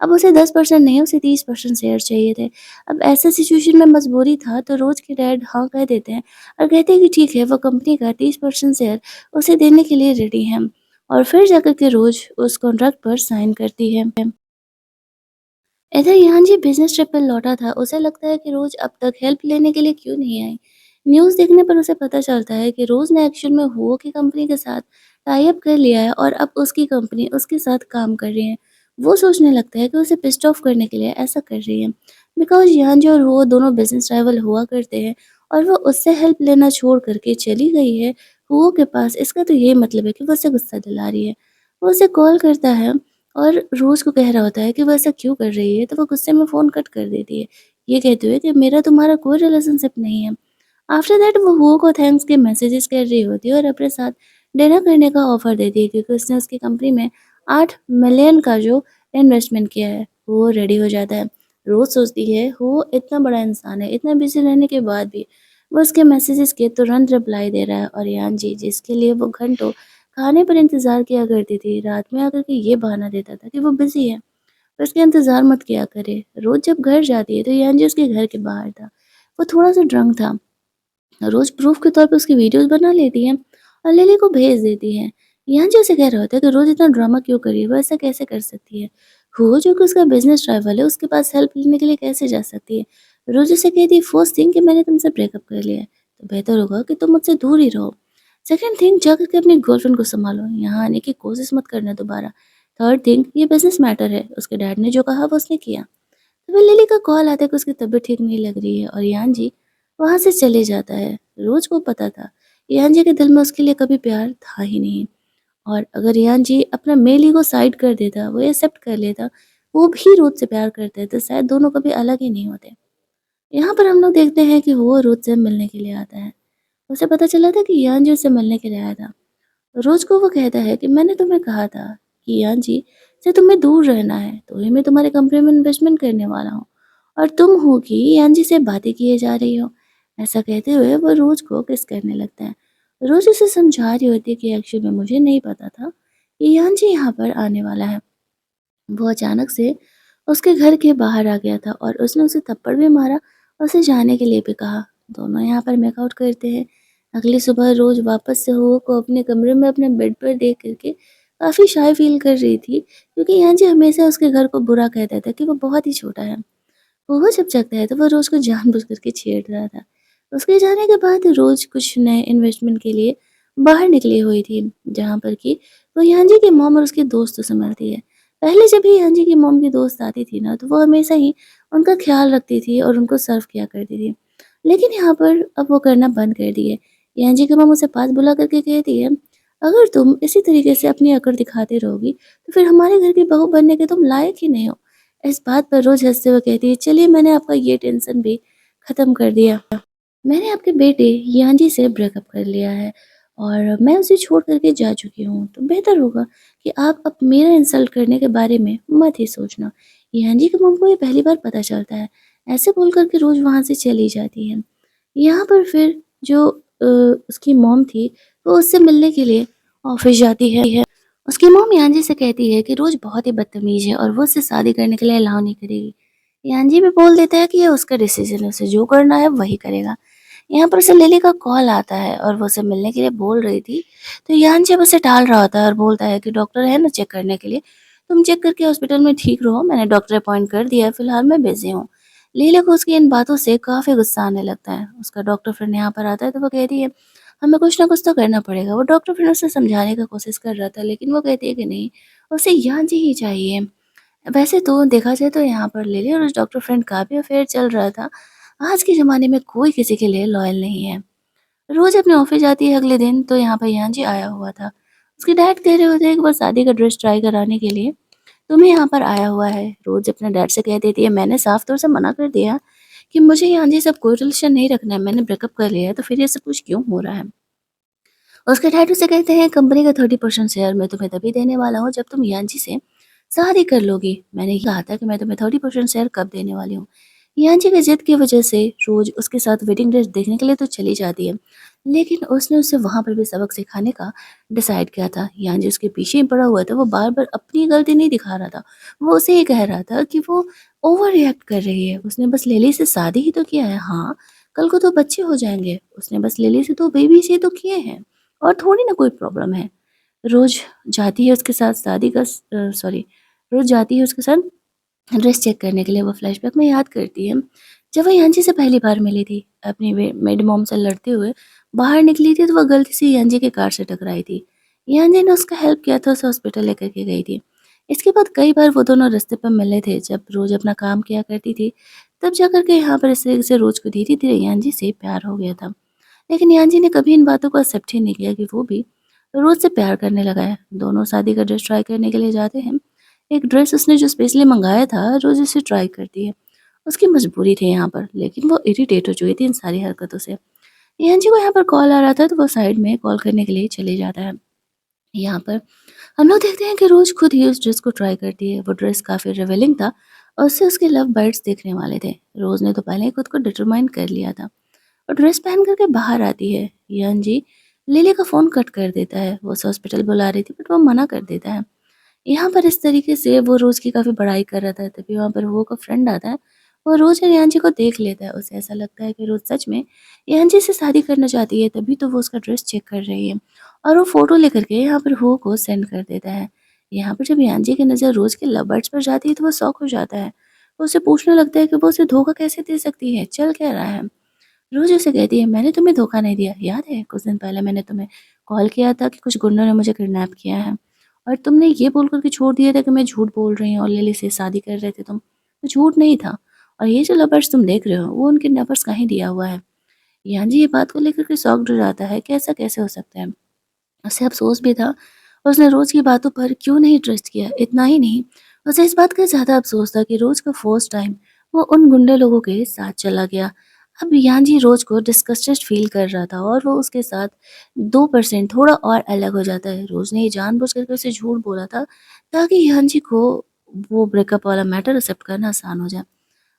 अब उसे 10% नहीं उसे 30% शेयर चाहिए थे। अब ऐसे सिचुएशन में मजबूरी था तो रोज़ के डैड हाँ कह देते हैं और कहते हैं कि ठीक है वो कंपनी का 30% शेयर उसे देने के लिए रेडी हैं और फिर जाकर के रोज़ उस कॉन्ट्रैक्ट पर साइन करती है। इधर यहाँ जी बिज़नेस ट्रिप पर लौटा था, उसे लगता है कि रोज़ अब तक हेल्प लेने के लिए क्यों नहीं आई। न्यूज़ देखने पर उसे पता चलता है कि रोज़ ने एक्चुअल में हुओ की कंपनी के साथ टाई अप कर लिया है और अब उसकी कंपनी उसके साथ काम कर रही है। वो सोचने लगता है कि उसे पिस्ड ऑफ करने के लिए ऐसा कर रही है। बिकॉज़ यान जी और हुओ दोनों बिज़नेस राइवल हुआ करते हैं और वो उससे हेल्प लेना छोड़ कर के चली गई है हुओ के पास। इसका तो ये मतलब है कि वो उसे गुस्सा दिला रही है। वो उसे कॉल करता है और रोज़ को कह रहा होता है कि वो ऐसा क्यों कर रही है, तो वो गुस्से में फ़ोन कट कर देती है, ये कहते हुए कि मेरा तुम्हारा कोई रिलेशनशिप नहीं है। आफ्टर दैट वो हुओ को थैंक्स के मैसेजेस कर रही होती है और अपने साथ डिनर करने का ऑफ़र देती है क्योंकि उसने उसकी कंपनी में 8 मिलियन का जो इन्वेस्टमेंट किया है, वो रेडी हो जाता है। रोज़ सोचती है वो इतना बड़ा इंसान है, इतना बिज़ी रहने के बाद भी वो उसके मैसेजेस के तुरंत रिप्लाई दे रहा है और यान जी जिसके लिए वो घंटों खाने पर इंतज़ार किया करती थी, रात में आकर के ये बहाना देता था कि वो बिज़ी है, पर उसका इंतज़ार मत किया करे। रोज़ जब घर जाती है तो यान जी उसके घर के बाहर था। वो थोड़ा-सा ड्रंक था। रोज़ प्रूफ़ के तौर पे उसकी वीडियोज़ बना लेती है और लिली को भेज देती है। यहाँ जो उसे कह रहा होता है कि रोज़ इतना ड्रामा क्यों कर रही है, वो ऐसा कैसे कर सकती है? वो जो कि उसका बिज़नेस राइवल है, उसके पास हेल्प लेने के लिए कैसे जा सकती है? रोज़ उसे कहती है फर्स्ट थिंग कि मैंने तुमसे ब्रेकअप कर लिया है, तो बेहतर होगा कि तुम मुझसे दूर ही रहो। सेकंड थिंग जा कर के अपनी गर्लफ्रेंड को सँभालो, यहाँ आने की कोशिश मत करना दोबारा। थर्ड थिंग ये बिज़नेस मैटर है, उसके डैड ने जो कहा वो उसने किया। तभी लिली का कॉल आता है कि उसकी तबीयत ठीक नहीं लग रही है और यान जी वहाँ से चले जाता है। रोज़ को पता था, यान जी के दिल में उसके लिए कभी प्यार था ही नहीं और अगर यान जी अपना मेल ईगो साइड कर देता, वो एक्सेप्ट कर लेता, वो भी रोज़ से प्यार करते तो शायद दोनों कभी अलग ही नहीं होते। यहाँ पर हम लोग देखते हैं कि वो रोज़ से मिलने के लिए आता है। उसे पता चला था कि यान जी उससे मिलने के लिए आया था। रोज़ को वो कहता है कि मैंने तुम्हें कहा था कि यान जी से तुम्हें दूर रहना है, तो ही मैं तुम्हारे कंपनी में इन्वेस्टमेंट करने वाला हूँ और तुम हो कि यान जी से बातें किए जा रही हो। ऐसा कहते हुए वो रोज़ को किस करने लगता है। रोज़ उसे समझा रही होती है कि एक्चुअली में मुझे नहीं पता था कि यान जी यहाँ पर आने वाला है। वो अचानक से उसके घर के बाहर आ गया था और उसने उसे थप्पड़ भी मारा और उसे जाने के लिए भी कहा। दोनों यहाँ पर मेकआउट करते हैं। अगली सुबह रोज वापस से हो को अपने कमरे में अपने बेड पर देख करके काफ़ी शाय फील कर रही थी, क्योंकि यांजी हमेशा उसके घर को बुरा कहता था कि वो बहुत ही छोटा है। वो जब जगता है तो वो रोज़ को जानबूझ कर के छेड़ रहा था। उसके जाने के बाद रोज़ कुछ नए इन्वेस्टमेंट के लिए बाहर निकली हुई थी, जहाँ पर कि वो यांजी की मॉम और उसके दोस्त से मिलती है। पहले जब भी यांजी की मॉम की दोस्त आती थी ना, तो वो हमेशा ही उनका ख़्याल रखती थी और उनको सर्व किया करती थी। लेकिन यहाँ पर अब वो करना बंद कर दी है। यांजी की मॉम उसे पास बुला कर के कहती है, "अगर तुम इसी तरीके से अपनी अकड़ दिखाती रहोगी, तो फिर हमारे घर की बहू बनने के तुम लायक ही नहीं हो।" इस बात पर रोज़ हँसते हुए कहती है, "चलिए मैंने आपका ये टेंशन भी ख़त्म कर दिया। मैंने आपके बेटे यान से ब्रेकअप कर लिया है और मैं उसे छोड़ कर के जा चुकी हूँ, तो बेहतर होगा कि आप अब मेरा इंसल्ट करने के बारे में मत ही सोचना।" यान की मम्मी को ये पहली बार पता चलता है। ऐसे बोल कर के रोज़ वहाँ से चली जाती है। यहाँ पर फिर जो उसकी मॉम थी, वो उससे मिलने के लिए ऑफ़िस जाती है। उसकी मॉम यांजी से कहती है कि रोज़ बहुत ही बदतमीज़ है और वो उससे शादी करने के लिए अलाउ नहीं करेगी। यांजी भी बोल देता है कि ये उसका डिसीज़न है, उसे जो करना है वही करेगा। यहाँ पर उसे लिली का कॉल आता है और वो उसे मिलने के लिए बोल रही थी, तो यांजी अब उसे टाल रहा होता है और बोलता है कि डॉक्टर है ना चेक करने के लिए, तुम चेक करके हॉस्पिटल में ठीक रहो, मैंने डॉक्टर अपॉइंट कर दिया है, फिलहाल मैं बिज़ी हूँ। लीला को उसकी इन बातों से काफ़ी गुस्सा आने लगता है। उसका डॉक्टर फ्रेंड यहाँ पर आता है तो वो कहती है, हमें कुछ ना कुछ तो करना पड़ेगा। वो डॉक्टर फ्रेंड उसे समझाने का कोशिश कर रहा था, लेकिन वो कहती है कि नहीं, उसे यांजी ही चाहिए। वैसे तो देखा जाए तो यहाँ पर लिली और उस डॉक्टर फ्रेंड का भी अफेयर चल रहा था। आज के ज़माने में कोई किसी के लिए लॉयल नहीं है। रोज़ अपने ऑफ़िस जाती है अगले दिन, तो यहाँ पर यांजी आया हुआ था। उसके डैड कह रहे होते हैं कि वो शादी का ड्रेस ट्राई कराने के लिए तुम्हें यहाँ पर आया हुआ है। रोज़ अपने डैड से कह देती है, मैंने साफ तौर से मना कर दिया कि मुझे यांजी से अब कोई रिलेशन नहीं रखना है, मैंने ब्रेकअप कर लिया है, तो फिर ये सब कुछ क्यों हो रहा है? उसके डैड उसे कहते हैं, कंपनी का 30% शेयर मैं तुम्हें तभी देने वाला हूँ जब तुम यांजी से शादी कर लोगी। मैंने ही कहा था कि मैं तुम्हें 30% शेयर कब देने वाली हूँ। यांजी की जिद की वजह से रोज उसके साथ वेडिंग ड्रेस देखने के लिए तो चली जाती है, लेकिन उसने उसे वहां पर भी सबक सिखाने का डिसाइड किया था। यांजी उसके पीछे ही पड़ा हुआ था, वो बार बार अपनी गलती नहीं दिखा रहा था, वो उसे ये कह रहा था कि वो ओवर रिएक्ट कर रही है, उसने बस लिली से शादी ही तो किया है। हाँ, कल को तो बच्चे हो जाएंगे, उसने बस लिली से तो बेबी से तो किए हैं और थोड़ी ना कोई प्रॉब्लम है। रोज़ जाती है उसके साथ शादी का सॉरी रोज़ जाती है उसके साथ ड्रेस चेक करने के लिए। वो फ्लैशबैक में याद करती है, जब वो यांजी से पहली बार मिली थी, अपनी मेड मॉम से लड़ते हुए बाहर निकली थी, तो वह गलती से यांजी की कार से टकराई थी। यांजी ने उसका हेल्प किया था, उसे हॉस्पिटल लेकर के गई थी। इसके बाद कई बार वो दोनों रास्ते पर मिले थे, जब रोज़ अपना काम किया करती थी, तब जाकर के यहाँ पर इस तरीके से रोज़ को धीरे-धीरे यांजी से प्यार हो गया था। लेकिन यांजी ने कभी इन बातों को एक्सेप्ट ही नहीं किया कि वो भी रोज़ से प्यार करने लगा है। दोनों शादी का ड्रेस ट्राई करने के लिए जाते हैं। एक ड्रेस उसने जो स्पेशली मँगाया था, रोज़ उसे ट्राई करती है। उसकी मजबूरी थी यहाँ पर, लेकिन वो इरिटेट हो चुकी थी इन सारी हरकतों से। यांजी को यहाँ पर कॉल आ रहा था, तो वो साइड में कॉल करने के लिए चले जाता है। यहाँ पर हम लोग देखते हैं कि रोज़ खुद ही उस ड्रेस को ट्राई करती है। वो ड्रेस काफ़ी रिवीलिंग था और उससे उसके लव बर्ड्स दिखने वाले थे। रोज़ ने तो पहले ही खुद को डिटरमाइन कर लिया था और ड्रेस पहन कर के बाहर आती है। यान लिली का फ़ोन कट कर देता है। वो उसे हॉस्पिटल बुला रही थी, बट वो मना कर देता है। यहाँ पर इस तरीके से वो रोज़ की काफ़ी बड़ाई कर रहा था, तभी वहाँ पर वो का फ्रेंड आता है। वो रोज़ और यांजी को देख लेता है, उसे ऐसा लगता है कि रोज़ सच में यांजी से शादी करना चाहती है, तभी तो वो उसका ड्रेस चेक कर रही है और वो फ़ोटो लेकर के यहाँ पर हो को सेंड कर देता है। यहाँ पर जब यांजी की नज़र रोज़ के लव बर्ड्स पर जाती है, तो वो शॉक हो जाता है। वो उसे पूछने लगता है कि वो उसे धोखा कैसे दे सकती है, चल क्या रहा है? रोज़ उसे कहती है, मैंने तुम्हें धोखा नहीं दिया, याद है कुछ दिन पहले मैंने तुम्हें कॉल किया था कि कुछ गुंडों ने मुझे किडनैप किया है और तुमने ये बोल कर के छोड़ दिया था कि मैं झूठ बोल रही हूँ और लिली से शादी कर रहे थे तुम, तो झूठ नहीं था। और ये जो लवर्स तुम देख रहे हो, वो उनके नंबर्स कहीं दिया हुआ है। यान ये बात को लेकर के शॉक्ड हो जाता है कि ऐसा कैसे हो सकता है। उसे अफ़सोस भी था और उसने रोज़ की बातों पर क्यों नहीं ट्रस्ट किया। इतना ही नहीं, उसे इस बात का ज़्यादा अफ़सोस था कि रोज़ का फर्स्ट टाइम वो उन गुंडे लोगों के साथ चला गया। अब यांजी रोज़ को डिस्गस्टेड फ़ील कर रहा था और वो उसके साथ 2% थोड़ा और अलग हो जाता है। रोज़ ने ये जानबूझ कर के उसे झूठ बोला था, ताकि यांजी को वो ब्रेकअप वाला मैटर एक्सेप्ट करना आसान हो जाए।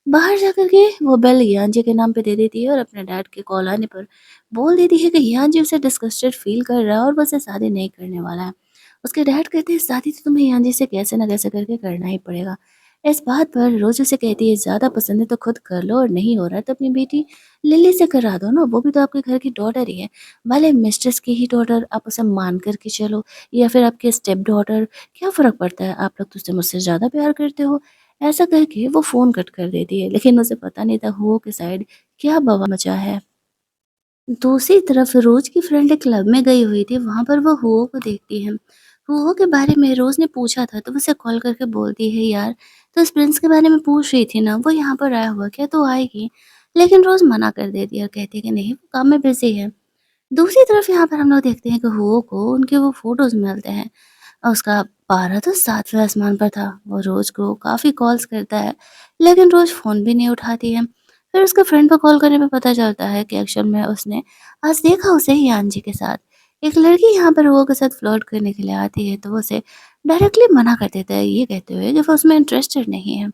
बाहर जाकर के वो बेल यांजी के नाम पे दे देती है और अपने डैड के कॉल आने पर बोल देती है कि यांजी उसे डिस्गस्टेड फील कर रहा है और वो उससे शादी नहीं करने वाला है। उसके डैड कहते हैं, शादी तो तुम्हें यांजी से कैसे ना कैसे करके करना ही पड़ेगा। इस बात पर रोज़ उसे कहती है, ज़्यादा पसंद है तो खुद कर लो और नहीं हो रहा है तो अपनी बेटी लिली से करा दो ना, वो भी तो आपके घर की डॉटर ही है। भले मिस्ट्रेस की ही डॉटर आप उसे मान कर के चलो या फिर आपके स्टेप डॉटर, क्या फ़र्क पड़ता है? आप लोग तो उससे मुझसे ज़्यादा प्यार करते हो। ऐसा करके वो फ़ोन कट कर देती है, लेकिन उसे पता नहीं था हुओ के साइड क्या बवाल मचा है। दूसरी तरफ रोज़ की फ्रेंड एक क्लब में गई हुई थी, वहाँ पर वो हुओ को देखती है। हुओ के बारे में रोज़ ने पूछा था, तो वो उसे कॉल करके बोलती है, यार तो इस प्रिंस के बारे में पूछ रही थी ना, वो यहाँ पर आया हुआ क्या, तो आएगी? लेकिन रोज़ मना कर देती है और कहती है कि नहीं, वो काम में बिज़ी है। दूसरी तरफ यहाँ पर हम लोग देखते हैं कि हुओ को उनके वो फ़ोटोज़ मिलते हैं। उसका पारा तो 7वें आसमान पर था। वो रोज़ को काफ़ी कॉल्स करता है, लेकिन रोज़ फ़ोन भी नहीं उठाती है। फिर उसके फ्रेंड को कॉल करने पे पता चलता है कि एक्चुअल में उसने आज देखा उसे यान जी के साथ। एक लड़की यहाँ पर हुओ के साथ फ्लर्ट करने के लिए आती है, तो वो उसे डायरेक्टली मना कर देता है, ये कहते हुए कि वो उसमें इंटरेस्टेड नहीं है।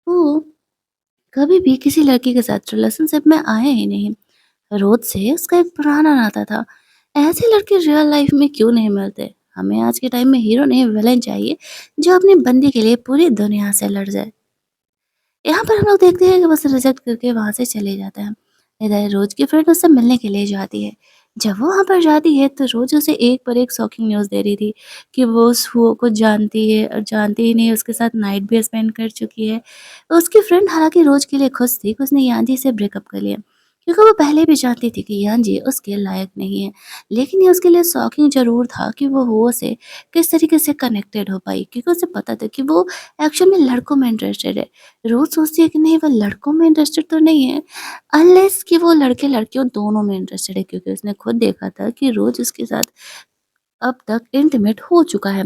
वो कभी भी किसी लड़की के साथ रिलेशनशिप में आया ही नहीं। रोज से उसका एक पुराना नाता था। ऐसे लड़के रियल लाइफ में क्यों नहीं मिलते? हमें आज के टाइम में हीरो नहीं विलेन चाहिए, जो अपनी बंदी के लिए पूरी दुनिया से लड़ जाए। यहाँ पर हम लोग देखते हैं कि बस रिजेक्ट करके वहाँ से चले जाता है। इधर रोज की फ्रेंड उससे मिलने के लिए जाती है। जब वो वहाँ पर जाती है तो रोज उसे एक पर एक शॉकिंग न्यूज़ दे रही थी कि वो उस हुओ को जानती है और जानती ही नहीं, उसके साथ नाइट भी स्पेंड कर चुकी है। उसकी फ्रेंड हालांकि रोज के लिए खुश थी कि उसने यान जी से ब्रेकअप कर लिया, क्योंकि वो पहले भी जानती थी कि यान जी उसके लायक नहीं है। लेकिन ये उसके लिए शॉकिंग ज़रूर था कि वो हुओ से किस तरीके से कनेक्टेड हो पाई, क्योंकि उसे पता था कि वो एक्चुअल में लड़कों में इंटरेस्टेड है। रोज़ सोचती है कि नहीं, वो लड़कों में इंटरेस्टेड तो नहीं है, अनलेस कि वो लड़के-लड़कियों दोनों में इंटरेस्टेड है, क्योंकि उसने खुद देखा था कि रोज़ उसके साथ अब तक इंटीमेट हो चुका है।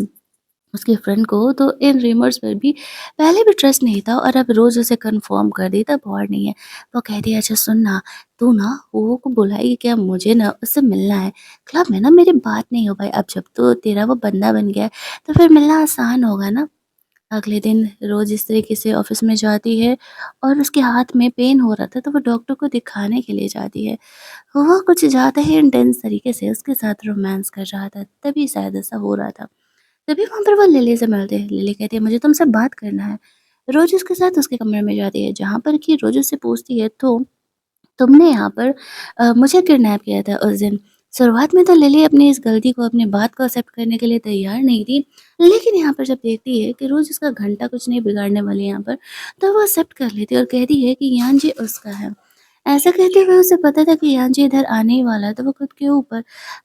उसकी फ्रेंड को तो इन रूमर्स पर भी पहले भी ट्रस्ट नहीं था और अब रोज़ उसे कन्फर्म कर दी तब और नहीं है। वो कहती है, अच्छा सुन ना, तू ना वो को बुलाएगी क्या? मुझे ना उससे मिलना है। क्लब में ना मेरी बात नहीं हो पाई, अब जब तो तेरा वो बंदा बन गया है, तो फिर मिलना आसान होगा ना। अगले दिन रोज़ इस तरीके से ऑफ़िस में जाती है और उसके हाथ में पेन हो रहा था, तो वो डॉक्टर को दिखाने के लिए जाती है। वो कुछ ज़्यादा ही इंटेंस तरीके से उसके साथ रोमांस कर रहा था, तभी शायद ऐसा हो रहा था। तभी वहाँ पर वो लिली से मिलते हैं। लिली कहती है, मुझे तुमसे बात करना है। रोज़ उसके साथ उसके कमरे में जाती है, जहाँ पर कि रोज़ उससे पूछती है, तो तुमने यहाँ पर मुझे किडनैप किया था उस दिन। शुरुआत में तो लिली अपनी इस गलती को, अपनी बात को एक्सेप्ट करने के लिए तैयार नहीं थी। लेकिन यहाँ पर जब देखती है कि रोज़ उसका घंटा कुछ नहीं बिगाड़ने वाली है यहाँ पर, तो वो एक्सेप्ट कर लेती है और कहती है कि यान जी उसका है। ऐसा कहते हुए उसे पता था कि यान जी इधर आने ही वाला है, तो वो खुद के ऊपर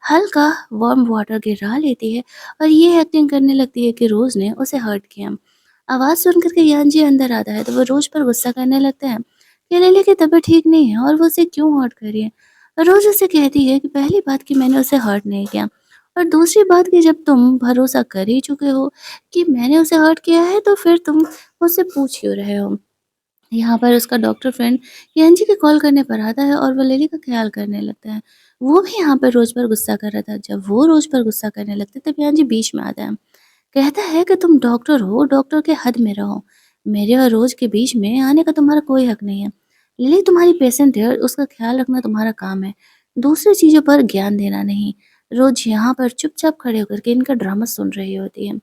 हल्का वार्म वाटर गिरा लेती है और ये एक्टिंग करने लगती है कि रोज़ ने उसे हर्ट किया। आवाज़ सुन कर के यान जी अंदर आता है, तो वो रोज़ पर गुस्सा करने लगता है कि लिली की तबीयत ठीक नहीं है और वो उसे क्यों हर्ट कर रही है। रोज़ उसे कहती है कि पहली बात कि मैंने उसे हर्ट नहीं किया, और दूसरी बात कि जब तुम भरोसा कर ही चुके हो कि मैंने उसे हर्ट किया है, तो फिर तुम मुझसे पूछ क्यों रहे हो? यहाँ पर उसका डॉक्टर फ्रेंड यान के कॉल करने पर आता है और वो लिली का ख़्याल करने लगता है। वो भी यहाँ पर रोज़ पर गुस्सा कर रहा था। जब वो रोज़ पर गुस्सा करने लगते तब यान जी बीच में आता है। कहता है कि तुम डॉक्टर हो, डॉक्टर के हद में रहो। मेरे और रोज़ के बीच में आने का तुम्हारा कोई हक नहीं है। लिली तुम्हारी पेशेंट है और उसका ख़्याल रखना तुम्हारा काम है, दूसरी चीज़ों पर ज्ञान देना नहीं। रोज़ यहाँ पर चुपचाप खड़े होकर के इनका ड्रामा सुन रही होती है।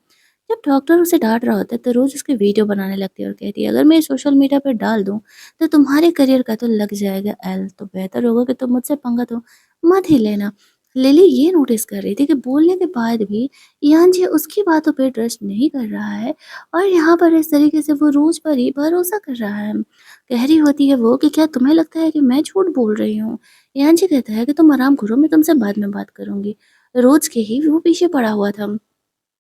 जब डॉक्टर उसे डाँट रहा होता है तो रोज़ उसकी वीडियो बनाने लगती है और कहती है, अगर मैं सोशल मीडिया पे डाल दूँ तो तुम्हारे करियर का तो लग जाएगा एल, तो बेहतर होगा कि तुम मुझसे पंगा तो मत ही लेना। लिली ये नोटिस कर रही थी कि बोलने के बाद भी यान जी उसकी बातों पे ट्रस्ट नहीं कर रहा है और यहाँ पर इस तरीके से वो रोज़ पर ही भरोसा कर रहा है। कह रही होती है वो कि क्या तुम्हें लगता है कि मैं झूठ बोल रही हूँ? यान जी कहता है कि तुम आराम करो, मैं तुमसे बाद में बात करूँगी। रोज़ के ही वो पीछे पड़ा हुआ था।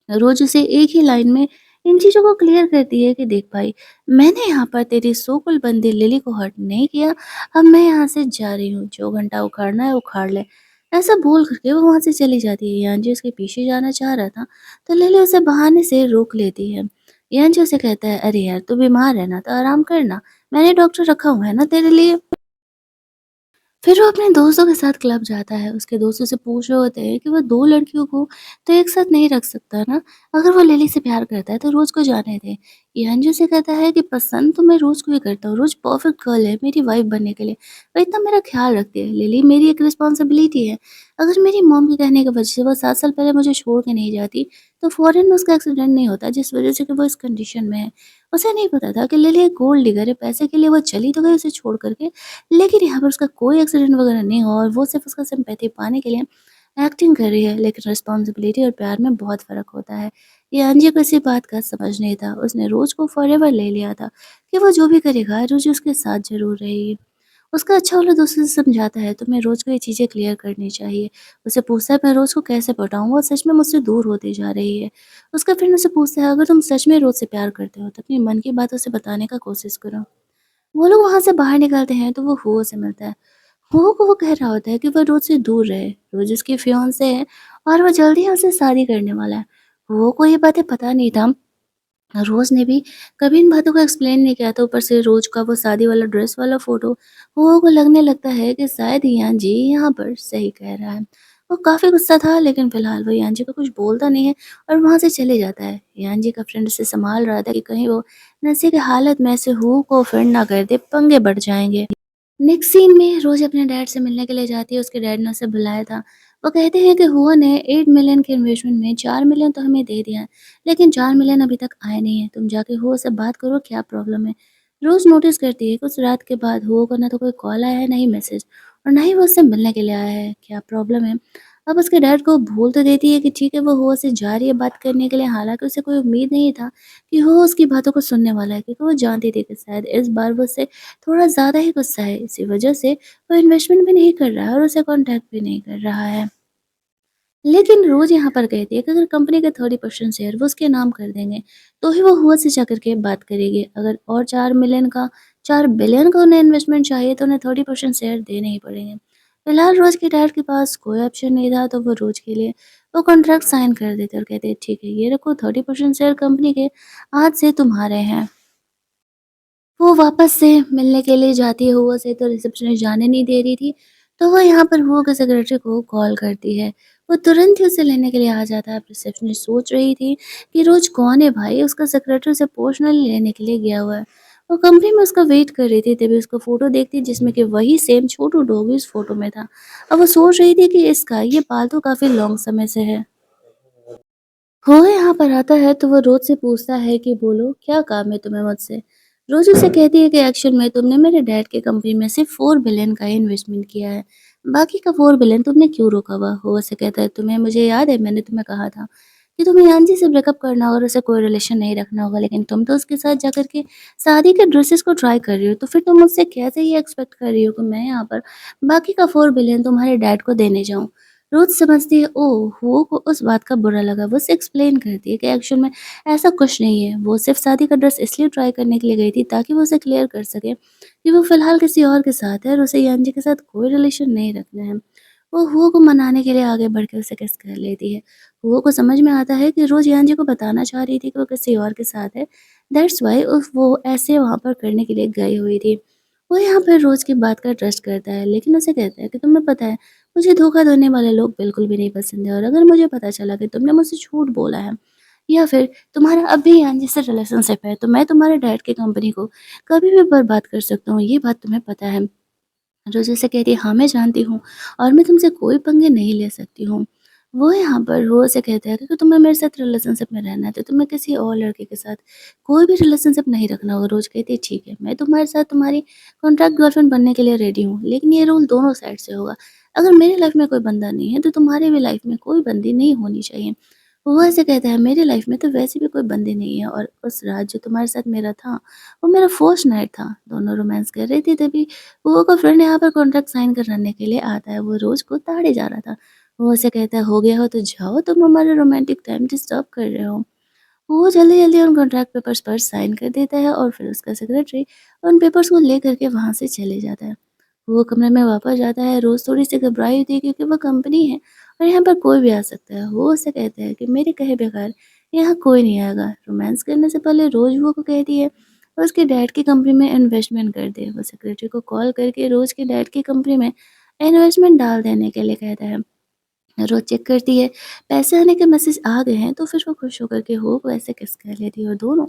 रोज उसे एक ही लाइन में इन चीज़ों को क्लियर करती है कि देख भाई, मैंने यहाँ पर तेरी सो कॉल्ड बंदी लिली को हर्ट नहीं किया, अब मैं यहाँ से जा रही हूँ, जो घंटा उखाड़ना है उखाड़ ले। ऐसा बोल करके वो वहाँ से चली जाती है। यान जी उसके पीछे जाना चाह रहा था, तो लिली उसे बहाने से रोक लेती है। यान जी उसे कहता है, अरे यार तू बीमार है ना, तो आराम करना, मैंने डॉक्टर रखा हुआ है ना तेरे लिए। फिर वो अपने दोस्तों के साथ क्लब जाता है। उसके दोस्तों से पूछ रहे होते हैं कि वो 2 लड़कियों को तो एक साथ नहीं रख सकता ना, अगर वो लिली से प्यार करता है तो रोज़ को जाने दे। यांजू से कहता है कि पसंद तो मैं रोज़ को ही करता हूँ, रोज़ परफेक्ट गर्ल है मेरी वाइफ़ बनने के लिए। वो इतना मेरा ख़्याल रखती है, लिली मेरी एक रिस्पॉन्सिबिलिटी है। अगर मेरी मॉम के कहने की वजह से वो 7 साल पहले मुझे छोड़ के नहीं जाती, तो फ़ौरन उसका एक्सीडेंट नहीं होता जिस वजह से कि वो इस कंडीशन में है। उसे नहीं पता था कि लिली एक गोल्ड डिगर है, पैसे के लिए वो चली तो गई उसे छोड़ कर के, लेकिन यहाँ पर उसका कोई एक्सीडेंट वगैरह नहीं हुआ और वो सिर्फ़ उसका सिम्पैथी पाने के लिए एक्टिंग कर रही है। लेकिन रिस्पॉन्सिबिलिटी और प्यार में बहुत फ़र्क होता है। ये अंजी को इसी बात का समझ नहीं था। उसने रोज़ को फॉरएवर ले लिया था कि वो जो भी करेगा रोज़ उसके साथ ज़रूर रहेगी। उसका अच्छा वाला दोस्त उसे समझाता है तुम्हें रोज़ को ये चीज़ें क्लियर करनी चाहिए। उसे पूछता है मैं रोज़ को कैसे पटाऊँ? वो सच में मुझसे दूर होती जा रही है। उसका फ्रेंड उसे पूछता है अगर तुम सच में रोज़ से प्यार करते हो तो अपने मन की बात उसे बताने का कोशिश करो। वो लोग वहाँ से बाहर निकलते हैं तो वो हुओ से मिलता है। हुओ को वो कह रहा होता है कि वो रोज़ से दूर रहे। रोज़ उसकी फियांसे है और वो जल्दी ही उससे शादी करने वाला है। हुओ को ये बातें पता नहीं था। रोज़ ने भी कभी इन बातों को एक्सप्लेन नहीं किया था, ऊपर से रोज़ का वो शादी वाला ड्रेस वाला फ़ोटो, हुओ को लगने लगता है कि शायद यान जी यहाँ पर सही कह रहा है। वो काफ़ी गुस्सा था लेकिन फ़िलहाल वो यान जी को कुछ बोलता नहीं है और वहाँ से चले जाता है। यान जी का फ्रेंड उसे सँभाल रहा था कि कहीं वो नशे की हालत में से हुओ को ऑफेंड ना कर दे, पंगे बढ़ जाएँगे। नेक्स्ट सीन में रोज़ अपने डैड से मिलने के लिए जाती है, उसके डैड ने उसे बुलाया था। वो कहते हैं कि हुआ ने 8 मिलियन के इन्वेस्टमेंट में 4 मिलियन तो हमें दे दिया है, लेकिन 4 मिलियन अभी तक आए नहीं हैं। तुम जाके हुआ से बात करो क्या प्रॉब्लम है? रोज़ नोटिस करती है कि उस रात के बाद हुआ को ना तो कोई कॉल आया है, ना ही मैसेज और ना ही वो उससे मिलने के लिए आया है। क्या प्रॉब्लम है? अब उसके डैड को भूल तो देती है कि ठीक है वो हुआ से जा रही है बात करने के लिए, हालाँकि उसे कोई उम्मीद नहीं था कि हुआ उसकी बातों को सुनने वाला है क्योंकि वो जानती थी कि शायद इस बार वो उससे थोड़ा ज़्यादा ही गुस्सा है। इसी वजह से वो इन्वेस्टमेंट भी नहीं कर रहा है और उसे कॉन्टैक्ट भी नहीं कर रहा है। लेकिन रोज़ यहाँ पर कहती है कि अगर कंपनी के 30% शेयर वो उसके नाम कर देंगे, तो ही वो हुआ से जाकर के बात करेगी। अगर और 4 मिलियन का 4 बिलियन का उन्हें इन्वेस्टमेंट चाहिए तो उन्हें 30% शेयर देने ही पड़ेंगे। फिलहाल रोज़ के डैड के पास कोई ऑप्शन नहीं था तो वो रोज़ के लिए वो कॉन्ट्रैक्ट साइन कर देते और कहते हैं ठीक है ये रखो 30% शेयर कंपनी के आज से तुम्हारे हैं। वो वापस से मिलने के लिए जाती है हुआ से तो रिसेप्शनिस्ट जाने नहीं दे रही थी, तो वो यहाँ पर हुआ के सेक्रेटरी को कॉल करती है। वो तुरंत ही उसे लेने के लिए आ जाता है। अब रिसेप्शनिस्ट सोच रही थी कि रोज़ कौन है भाई? उसका सेक्रेटरी उसे पर्सनली लेने के लिए गया हुआ है। वो कंपनी में उसका वेट कर रही थी तभी उसका फ़ोटो देखती जिसमें कि वही सेम छोटू डॉग भी उस फ़ोटो में था। अब वो सोच रही थी कि इसका ये पालतू काफ़ी लॉन्ग समय से है। वो यहाँ पर आता है तो वो रोज़ से पूछता है कि बोलो क्या काम है तुम्हें मुझसे? रोज़ उसे कहती है कि एक्चुअल में तुमने मेरे डैड की कंपनी में सिर्फ़ 4 बिलियन का ही इन्वेस्टमेंट किया है। बाकी का 4 बिलियन तुमने क्यों रोका हुआ? वो उसे कहता है तुम्हें मुझे याद है मैंने तुम्हें कहा था कि तुम्हें यान से ब्रेकअप करना और उसे कोई रिलेशन नहीं रखना होगा, लेकिन तुम तो उसके साथ जाकर के शादी के ड्रेसेस को ट्राई कर रही हो, तो फिर तुम मुझसे कैसे ये एक्सपेक्ट कर रही हो कि मैं यहाँ पर बाकी का 4 बिलियन तुम्हारे डैड को देने जाऊँ? रोज़ समझती है ओह! वो को उस बात का बुरा लगा। वो उसे एक्सप्लेन करती है कि एक्चुअल में ऐसा कुछ नहीं है। वो सिर्फ़ शादी का ड्रेस इसलिए ट्राई करने के लिए गई थी ताकि वो उसे क्लियर कर सके कि वो फ़िलहाल किसी और के साथ है और उसे यान जी के साथ कोई रिलेशन नहीं रखना है। वो हुआ को मनाने के लिए आगे बढ़ के उसे किस कर लेती है। हुआ को समझ में आता है कि रोज़ यान जी को बताना चाह रही थी कि वो किसी और के साथ है। दैट्स व्हाई वो ऐसे वहाँ पर करने के लिए गई हुई थी। वो यहाँ पर रोज़ की बात का ट्रस्ट करता है, लेकिन उसे कहता है कि तुम्हें पता है मुझे धोखा देने वाले लोग बिल्कुल भी नहीं पसंद है और अगर मुझे पता चला कि तुमने मुझसे झूठ बोला है या फिर तुम्हारा अब भी यान जिससे रिलेशनशिप है, तो मैं तुम्हारे डैड की कंपनी को कभी भी बर्बाद कर सकता हूँ, ये बात तुम्हें पता है। रोज़ से कहती है हाँ मैं जानती हूँ और मैं तुमसे कोई पंगे नहीं ले सकती हूँ। वो यहाँ पर रोज़ से कहता है कि तुम्हें मेरे साथ रिलेशनशिप में रहना है तो तुम्हें किसी और लड़के के साथ कोई भी रिलेशनशिप नहीं रखना होगा। रोज़ कहती है ठीक है मैं तुम्हारे साथ तुम्हारी कॉन्ट्रैक्ट गर्लफ्रेंड बनने के लिए रेडी हूँ, लेकिन ये रूल दोनों साइड से होगा। अगर मेरी लाइफ में कोई बंदा नहीं है तो तुम्हारी भी लाइफ में कोई बंदी नहीं होनी चाहिए। वो ऐसे कहता है मेरी लाइफ में तो वैसे भी कोई बंदी नहीं है और उस रात जो तुम्हारे साथ मेरा था वो मेरा फर्स्ट नाइट था। दोनों रोमांस कर रही थी तभी वो का फ्रेंड यहाँ पर कॉन्ट्रैक्ट साइन कराने के लिए आता है। वो रोज़ को ताड़े जा रहा था। वो उसे कहता है हो गया हो तो जाओ, तुम हमारा रोमांटिक टाइम डिस्टर्ब कर रहे हो। वो जल्दी-जल्दी उन कॉन्ट्रैक्ट पेपर्स पर साइन कर देता है और फिर उसका सेक्रेटरी उन पेपर्स को लेकर के वहाँ से चले जाता है। वो कमरे में वापस जाता है। रोज़ थोड़ी-सी घबराई होती है क्योंकि वो कंपनी है और यहाँ पर कोई भी आ सकता है। वो उससे कहता है कि मेरे कहे बगैर यहाँ कोई नहीं आएगा। रोमांस करने से पहले रोज़ वो को कहती है उसके डैड की कंपनी में इन्वेस्टमेंट कर दे। वो सेक्रेटरी को कॉल करके रोज़ के डैड की कंपनी में इन्वेस्टमेंट डाल देने के लिए कहता है। रोज़ चेक करती है, पैसे आने के मैसेज आ गए हैं तो फिर वो खुश होकर के हो को ऐसे किस कर लेती है और दोनों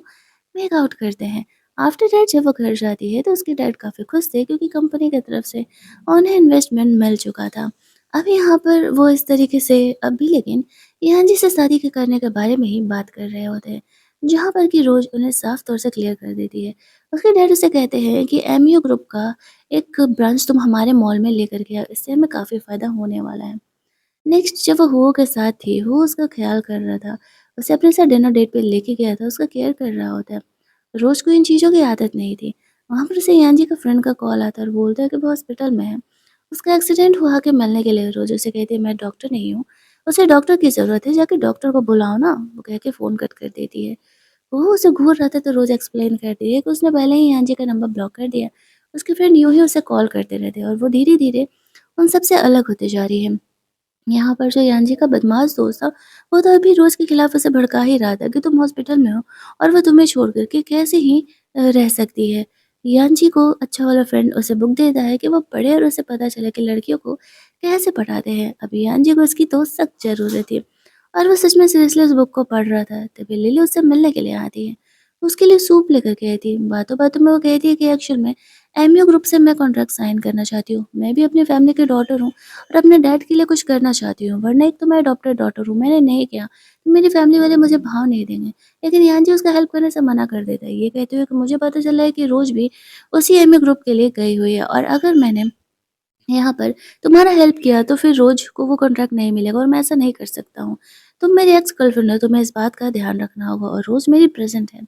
मेक आउट करते हैं। आफ्टर दैट जब वो घर जाती है तो उसके डैड काफ़ी खुश थे क्योंकि कंपनी की तरफ से उन्हें इन्वेस्टमेंट मिल चुका था। अब यहाँ पर वो इस तरीके से अब भी लेकिन यहाँ से शादी के करने के बारे में ही बात कर रहे होते हैं, जहाँ पर कि रोज़ उन्हें साफ तौर से क्लियर कर देती है। उसके डैड उसे कहते हैं कि एमयू ग्रुप का एक ब्रांच तुम हमारे मॉल में लेकर के आओ, इससे हमें काफ़ी फ़ायदा होने वाला है। नेक्स्ट जब वो हुओ के साथ थी, वो उसका ख़्याल कर रहा था। उसे अपने साथ डिनर डेट पे लेके गया था, उसका केयर कर रहा होता है। रोज़ को इन चीज़ों की आदत नहीं थी। वहाँ पर उसे यान जी का फ्रेंड का कॉल आता है और बोलता है कि वो हॉस्पिटल में है। उसका एक्सीडेंट हुआ के मिलने के लिए रोज़ उसे कहती है मैं डॉक्टर नहीं हूँ, उसे डॉक्टर की ज़रूरत है, जाके डॉक्टर को बुलाओ ना, वो कह के फ़ोन कट कर देती है। वो उसे घूर रहा था तो रोज़ एक्सप्लेन करती है कि उसने पहले ही यान जी का नंबर ब्लॉक कर दिया। उसके फ्रेंड यूँ ही उसे कॉल करते रहते हैं और वो धीरे-धीरे उन सब से अलग होते जा रही है। यहाँ पर जो यान जी का बदमाश दोस्त था, वो तो अभी रोज़ के खिलाफ उसे भड़का ही रहा था कि तुम हॉस्पिटल में हो और वो तुम्हें छोड़ कर के कैसे ही रह सकती है। यान जी को अच्छा वाला फ्रेंड उसे बुक देता है कि वो पढ़े और उसे पता चले कि लड़कियों को कैसे पढ़ाते हैं। अभी यान जी को इसकी तो सख्त ज़रूरत थी और वो सच में सीरियसली उस बुक को पढ़ रहा था। तभी लिली उससे मिलने के लिए आती है। उसके लिए सूप लेकर के आई थी। बातों-बातों में वो कहती है कि एक्चुअल में एमयू ग्रुप से मैं कॉन्ट्रैक्ट साइन करना चाहती हूँ। मैं भी अपनी फैमिली की डॉटर हूँ और अपने डैड के लिए कुछ करना चाहती हूँ, वरना एक तो मैं अडॉप्टेड डॉटर हूँ, मैंने नहीं किया, तो मेरी फैमिली वाले मुझे भाव नहीं देंगे। लेकिन यान जी उसका हेल्प करने से मना कर देता है, ये कहते हुए कि मुझे पता चला है कि रोज़ भी उसी एमए ग्रुप के लिए गई हुई है और अगर मैंने यहाँ पर तुम्हारा हेल्प किया तो फिर रोज़ को वो कॉन्ट्रैक्ट नहीं मिलेगा और मैं ऐसा नहीं कर सकता हूँ। तुम मेरी एक्स गर्लफ्रेंड हो, तुम्हें इस बात का ध्यान रखना होगा और रोज़ मेरी प्रेज़ेंट है।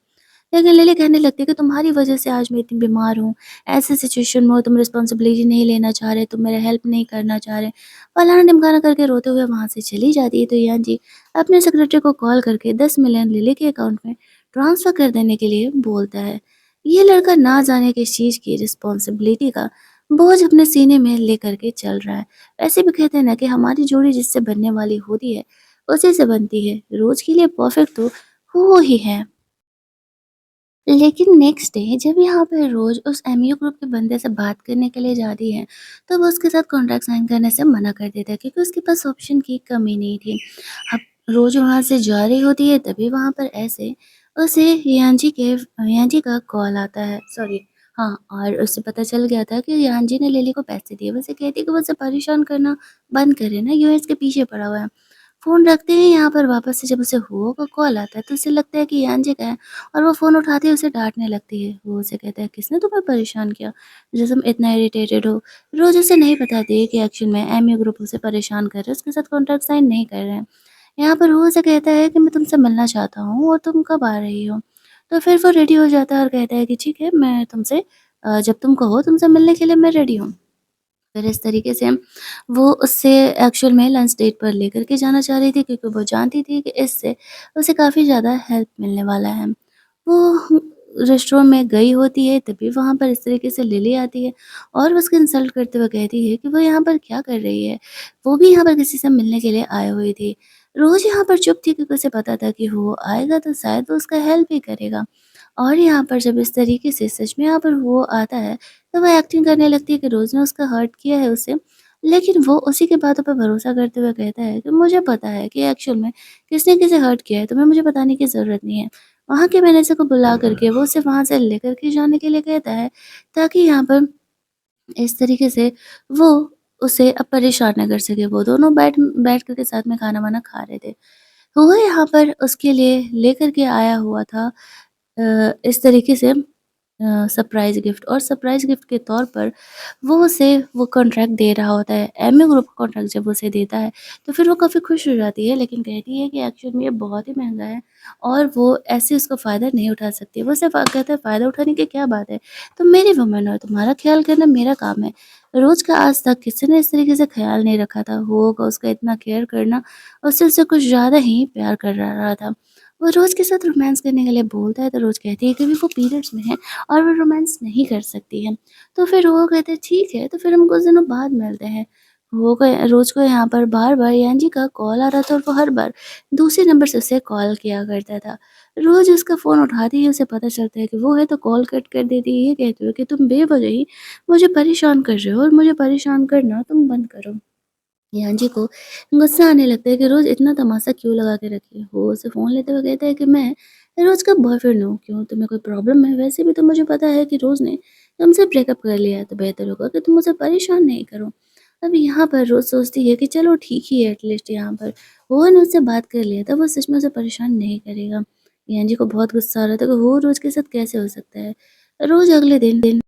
लेकिन लिली कहने लगती है कि तुम्हारी वजह से आज मैं इतनी बीमार हूँ, ऐसे सिचुएशन में हो, तुम रिस्पॉन्सिबिलिटी नहीं लेना चाह रहे, तुम मेरा हेल्प नहीं करना चाह रहे। फलाना-ढिमकाना करके रोते हुए वहाँ से चली जाती है, तो यान जी अपने सेक्रेटरी को कॉल करके 10 मिलियन लिली के अकाउंट में ट्रांसफ़र कर देने के लिए बोलता है। ये लड़का ना जाने किस चीज़ की रिस्पॉन्सिबिलिटी का बोझ अपने सीने में लेकर के चल रहा है। वैसे भी कहते हैं ना कि हमारी जोड़ी जिससे बनने वाली होती है, उसी से बनती है। रोज़ के लिए परफ़ेक्ट तो वो ही है। लेकिन नेक्स्ट डे जब यहाँ पे रोज़ उस एमयू ग्रुप के बंदे से बात करने के लिए जाती है, तो वो उसके साथ कॉन्ट्रैक्ट साइन करने से मना कर देता है क्योंकि उसके पास ऑप्शन की कमी नहीं थी। अब रोज़ वहाँ से जा रही होती है तभी वहाँ पर ऐसे उसे यान जी का कॉल आता है, सॉरी, हाँ, और उससे पता चल गया था कि यान जी ने लिली को पैसे दिए। वो उसे कहती है कि वो उसे परेशान करना बंद करे ना, यूँ इसके पीछे पड़ा हुआ है। फ़ोन रखते ही यहाँ पर वापस से जब उसे हुओ का कॉल आता है तो उसे लगता है कि यान जी का है और वो फ़ोन उठाते ही उसे डाँटने लगती है। वो उसे कहता है किसने तुम्हें परेशान किया, जो तुम इतना इरिटेटेड हो? रोज़ उसे नहीं बताती है कि एक्चुअल में एमए ग्रुप उसे परेशान कर रहा है, उसके साथ कॉन्ट्रैक्ट साइन नहीं कर रहे हैं। यहाँ पर वो उसे कहता है कि मैं तुमसे मिलना चाहता हूँ और तुम कब आ रही हो? तो फिर वो रेडी हो जाता है और कहता है कि ठीक है, मैं तुमसे जब तुम कहो तुमसे मिलने के लिए मैं रेडी हूँ। फिर इस तरीके से वो उससे एक्चुअल में लंच डेट पर लेकर के जाना चाह रही थी क्योंकि वो जानती थी कि इससे उसे काफ़ी ज़्यादा हेल्प मिलने वाला है। वो रेस्टोरेंट में गई होती है तभी वहाँ पर इस तरीके से लिली आती है और वो उसको इंसल्ट करते हुए कहती है कि वो यहाँ पर क्या कर रही है? वो भी यहाँ पर किसी से मिलने के लिए आई हुई थी। रोज़ यहाँ पर चुप थी क्योंकि उसे पता था कि वो आएगा तो शायद वो उसका हेल्प ही करेगा। और यहाँ पर जब इस तरीके से सच में यहाँ पर वो आता है, तो वो एक्टिंग करने लगती है कि रोज़ ने उसका हर्ट किया है उसे, लेकिन वो उसी की बातों पे भरोसा करते हुए कहता है कि मुझे पता है कि एक्चुअल में किसने किसे हर्ट किया है, तुम्हें मुझे बताने की ज़रूरत नहीं है। वहाँ के मैनेजर को बुला करके वो उसे वहाँ से लेकर के जाने के लिए कहता है, ताकि यहाँ पर इस तरीके से वो उसे अब परेशान ना कर सके। वो दोनों बैठ बैठ कर के साथ में खाना-वाना खा रहे थे। वो यहाँ पर उसके लिए लेकर के आया हुआ था इस तरीके से सरप्राइज़ गिफ्ट, और सरप्राइज़ गिफ्ट के तौर पर वो उसे वो कॉन्ट्रैक्ट दे रहा होता है। एमए ग्रुप का कॉन्ट्रैक्ट जब उसे देता है, तो फिर वो काफ़ी खुश हो जाती है, लेकिन कहती है कि एक्चुअल में ये बहुत ही महँगा है और वो ऐसे उसका फ़ायदा नहीं उठा सकती। वो सिर्फ़ कहता है फ़ायदा उठाने की क्या बात है? तुम मेरी वुमन हो, तुम्हारा ख़्याल करना मेरा काम है। रोज़ का आज तक किसी ने इस तरीके से ख़्याल नहीं रखा था। वो होगा उसका इतना केयर करना, उससे कुछ ज़्यादा ही प्यार कर रहा था। वो रोज़ के साथ रोमांस करने के लिए बोलता है तो रोज़ कहती है कि अभी वो पीरियड्स में है और वो रोमांस नहीं कर सकती है। तो फिर वो कहते हैं ठीक है, तो फिर हम कुछ दिनों बाद मिलते हैं। वो क रोज़ को यहाँ पर बार-बार यान जी का कॉल आ रहा था और वो हर बार दूसरे नंबर से उसे कॉल किया करता था। रोज़ उसका फ़ोन उठाते ही उसे पता चलता है कि वो है तो कॉल कट कर देती है, ये कहते हुए कि तुम बेवजह ही मुझे परेशान कर रहे हो और मुझे परेशान करना तुम बंद करो। यान जी को गुस्सा आने लगता है कि रोज़ इतना तमाशा क्यों लगा के रखी है। वो उसे फ़ोन लेते हुए कहता है कि मैं रोज़ का बॉयफ्रेंड हूँ, क्यों तुम्हें कोई प्रॉब्लम है? वैसे भी तो मुझे पता है कि रोज़ ने तुमसे ब्रेकअप कर लिया है, तो बेहतर होगा कि तुम मुझे परेशान नहीं करो। अब यहाँ पर रोज़ सोचती है कि चलो ठीक ही है, एटलीस्ट यहाँ पर वो ने उससे बात कर लिया था, वो सच में उसे परेशान नहीं करेगा। यान जी को बहुत गुस्सा आ रहा था कि वो रोज़ के साथ कैसे हो सकता है। रोज़ अगले दिन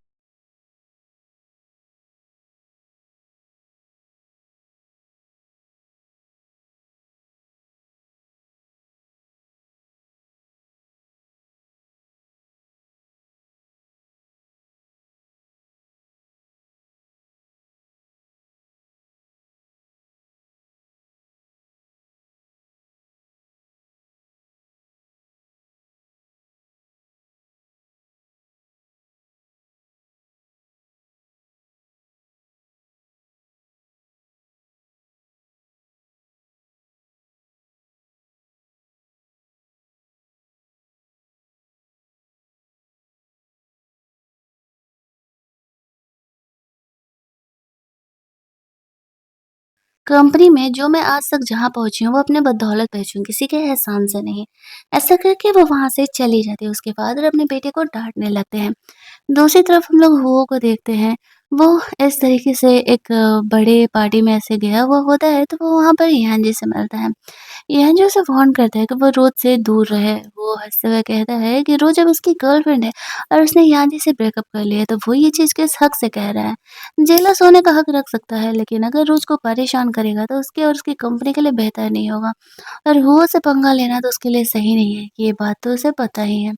कंपनी में जो मैं आज तक जहाँ पहुँची हूँ, वो अपने बदौलत पहुँची हूँ, किसी के एहसान से नहीं। ऐसा करके वो वहाँ से चली जाती है, उसके फादर अपने बेटे को डाँटने लगते हैं। दूसरी तरफ हम लोग हुओ को देखते हैं, वो इस तरीके से एक बड़े पार्टी में ऐसे गया हुआ होता है, तो वो वहाँ पर ईहान जी से मिलता है। ईहान जी उसे वार्न करता है कि वो रोज़ से दूर रहे। वो हँसते हुए कहता है कि रोज़ जब उसकी गर्लफ्रेंड है और उसने ईहान जी से ब्रेकअप कर लिया है, तो वो ये चीज़ किस हक से कह रहा है। जेलस होने का हक रख सकता है, लेकिन अगर रोज़ को परेशान करेगा, तो उसके और उसकी कंपनी के लिए बेहतर नहीं होगा। और हुओ से पंगा लेना तो उसके लिए सही नहीं है, ये बात तो उसे पता ही है।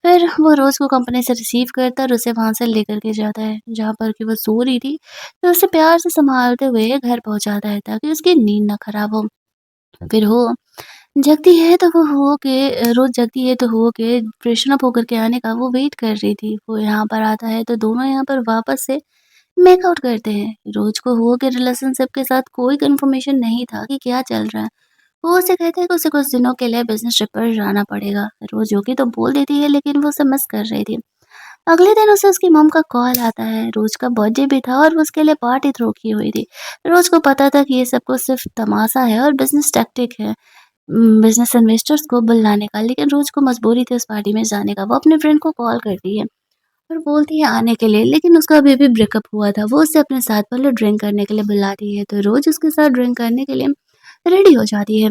फिर वो रोज़ को कंपनी से रिसीव करता है और उसे वहाँ से लेकर के जाता है, जहाँ पर कि वो सो रही थी, तो उसे प्यार से सँभालते हुए घर पहुँचाता है ताकि उसकी नींद ना खराब हो। फिर वो जगती है तो वो हो के रोज़ जगती है तो हो के फ्रेशन अप होकर के आने का वो वेट कर रही थी। वो यहाँ पर आता है तो दोनों यहाँ पर वापस से मेकआउट करते हैं। रोज़ को हो के रिलेशनशिप के साथ कोई कन्फर्मेशन नहीं था कि क्या चल रहा है। वो उसे कहता है कि उसे कुछ दिनों के लिए बिज़नेस ट्रिप पर जाना पड़ेगा। रोज़ जो कि तो बोल देती है, लेकिन वो उसे मिस कर रही थी। अगले दिन उसे उसकी मॉम का कॉल आता है। रोज़ का बर्थडे भी था और वो उसके लिए पार्टी थ्रो की हुई थी। रोज़ को पता था कि ये सब कुछ सिर्फ़ तमाशा है और बिज़नेस टैक्टिक है। बिज़नेस इन्वेस्टर्स को बुलाने का, लेकिन रोज़ को मजबूरी थी उस पार्टी में जाने का। वो अपने फ्रेंड को कॉल करती है और बोलती है आने के लिए, लेकिन उसका अभी-अभी ब्रेकअप हुआ था। वो उसे अपने साथ पहले ड्रिंक करने के लिए बुलाती है, तो रोज़ उसके साथ ड्रिंक करने के लिए रेडी हो जाती है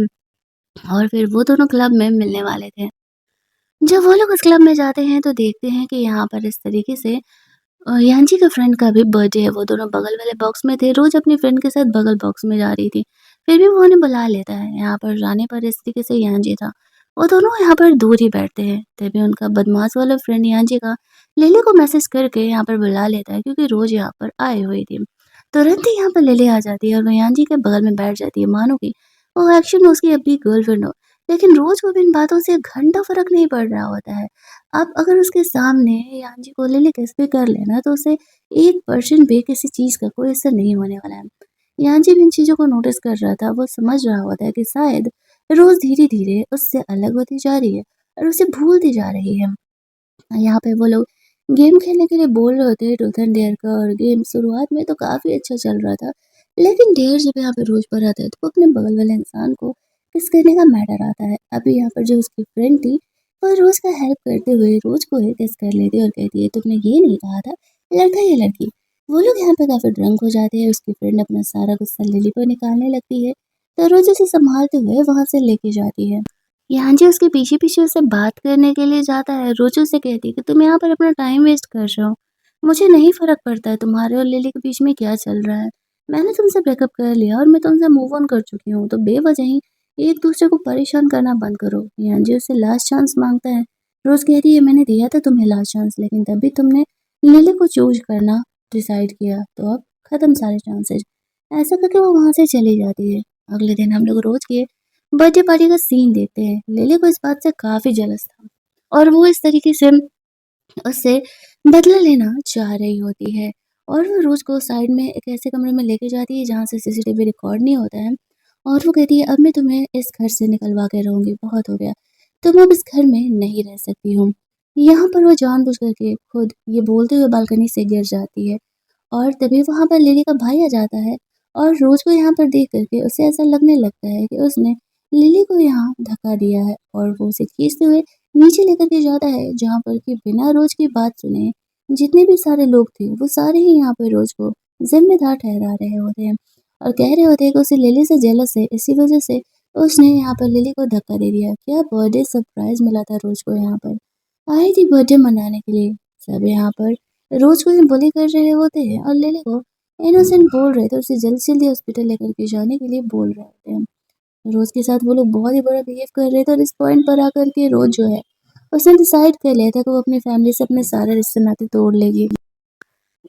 और फिर वो दोनों क्लब में मिलने वाले थे। जब वो लोग उस क्लब में जाते हैं, तो देखते हैं कि यहाँ पर इस तरीके से यान्जी के फ्रेंड का भी बर्थडे है। वो दोनों बगल वाले बॉक्स में थे, रोज़ अपनी फ्रेंड के साथ बगल बॉक्स में जा रही थी। फिर भी वो उन्हें बुला लेता है, यहाँ पर जाने पर इस तरीके से यान्जी था। वो दोनों यहाँ पर दूर ही बैठते हैं, तभी उनका बदमाश वाला फ्रेंड यान्जी का लिली को मैसेज करके यहाँ पर बुला लेता है, क्योंकि रोज़ यहाँ पर आए हुई थी। तुरंत ही यहाँ पर लिली आ जाती है और वो यान्जी के बगल में बैठ जाती है, मानो कि वो एक्चुअल में उसकी अपनी गर्लफ्रेंड हो। लेकिन रोज़ को भी इन बातों से एक घंटा फ़र्क नहीं पड़ रहा होता है। अब अगर उसके सामने यान्जी को लिली किस भी कर लेना, तो उसे 1% भी किसी चीज़ का कोई असर नहीं होने वाला है। यान्जी भी इन चीज़ों को नोटिस कर रहा था। वो समझ रहा होता है कि शायद रोज़ धीरे-धीरे उससे अलग होती जा रही है और उसे भूलती जा रही है। यहाँ पे वो लोग गेम खेलने के लिए बोल रहे होते हैं, ट्रूथ एंड डेयर का, और गेम शुरुआत में तो काफ़ी अच्छा चल रहा था। लेकिन डेयर जब यहाँ पे रोज़ पर आता है, तो वो अपने बगल वाले इंसान को किस करने का मैटर आता है। अभी यहाँ पर जो उसकी फ्रेंड थी, वो रोज़ का हेल्प करते हुए रोज़ को ही किस कर लेती है और कहती है, तुमने ये नहीं कहा था, लड़का या लड़की। वो लोग यहाँ पे काफ़ी ड्रंक हो जाते हैं। उसकी फ्रेंड अपना सारा गुस्सा लिली पर निकालने लगती है, तो रोज़ उसे संभालते हुए वहाँ से लेके जाती है। यहाँ जी उसके पीछे-पीछे उससे बात करने के लिए जाता है। रोज़ो से कहती है कि तुम यहाँ पर अपना टाइम वेस्ट कर रहे हो। मुझे नहीं फ़र्क पड़ता है तुम्हारे और लिली के बीच में क्या चल रहा है। मैंने तुमसे ब्रेकअप कर लिया और मैं तुमसे मूव ऑन कर चुकी हूँ, तो बेवजह ही एक-दूसरे को परेशान करना बंद करो। यहाँ जी उससे लास्ट चांस माँगता है। रोज़ कहती है, मैंने दिया था तुम्हें लास्ट चांस, लेकिन तब भी तुमने लिली को चूज़ करना डिसाइड किया, तो अब खत्म सारे चांसेज़। ऐसा करके वो वहाँ से चली जाती है। अगले दिन हम लोग रोज़ के बर्थडे पार्टी का सीन देखते हैं। लिली को इस बात से काफ़ी जेलस था और वो इस तरीके से उससे बदला लेना चाह रही होती है, और वो रोज़ को साइड में एक ऐसे कमरे में लेके जाती है जहाँ से सीसीटीवी रिकॉर्ड नहीं होता है, और वो कहती है, अब मैं तुम्हें इस घर से निकलवा के रहूँगी, बहुत हो गया। तुम अब इस घर में नहीं रह सकती हो। यहाँ पर वो जानबूझ करके खुद ये बोलते हुए बालकनी से गिर जाती है। और तभी वहाँ पर लिली का भाई आ जाता है और रोज़ को यहाँ पर देख कर के उसे ऐसा लगने लगता है कि उसने लिली को यहाँ धक्का दिया है, और वो उसे खींचते हुए नीचे लेकर के जाता है, जहाँ पर कि बिना रोज की बात सुने जितने भी सारे लोग थे वो सारे ही यहाँ पर रोज को जिम्मेदार ठहरा रहे होते हैं और कह रहे होते हैं कि उसे लिली से जेलस है, इसी वजह से उसने यहाँ पर लिली को धक्का दे दिया। क्या बर्थडे सरप्राइज मिला था रोज को, यहाँ पर आई थी बर्थडे मनाने के लिए। सब यहाँ पर रोज को ही बुली कर रहे होते हैं और लिली को इनोसेंट बोल रहे थे, उसे जल्द से जल्दी हॉस्पिटल लेकर के जाने के लिए बोल रहे होते हैं। रोज के साथ वो लोग बहुत ही बुरा बिहेव कर रहे थे और इस पॉइंट पर आकर के रोज जो है उसने डिसाइड कर लिया था कि वो अपनी फैमिली से अपने सारे रिश्ते नाते तोड़ लेगी।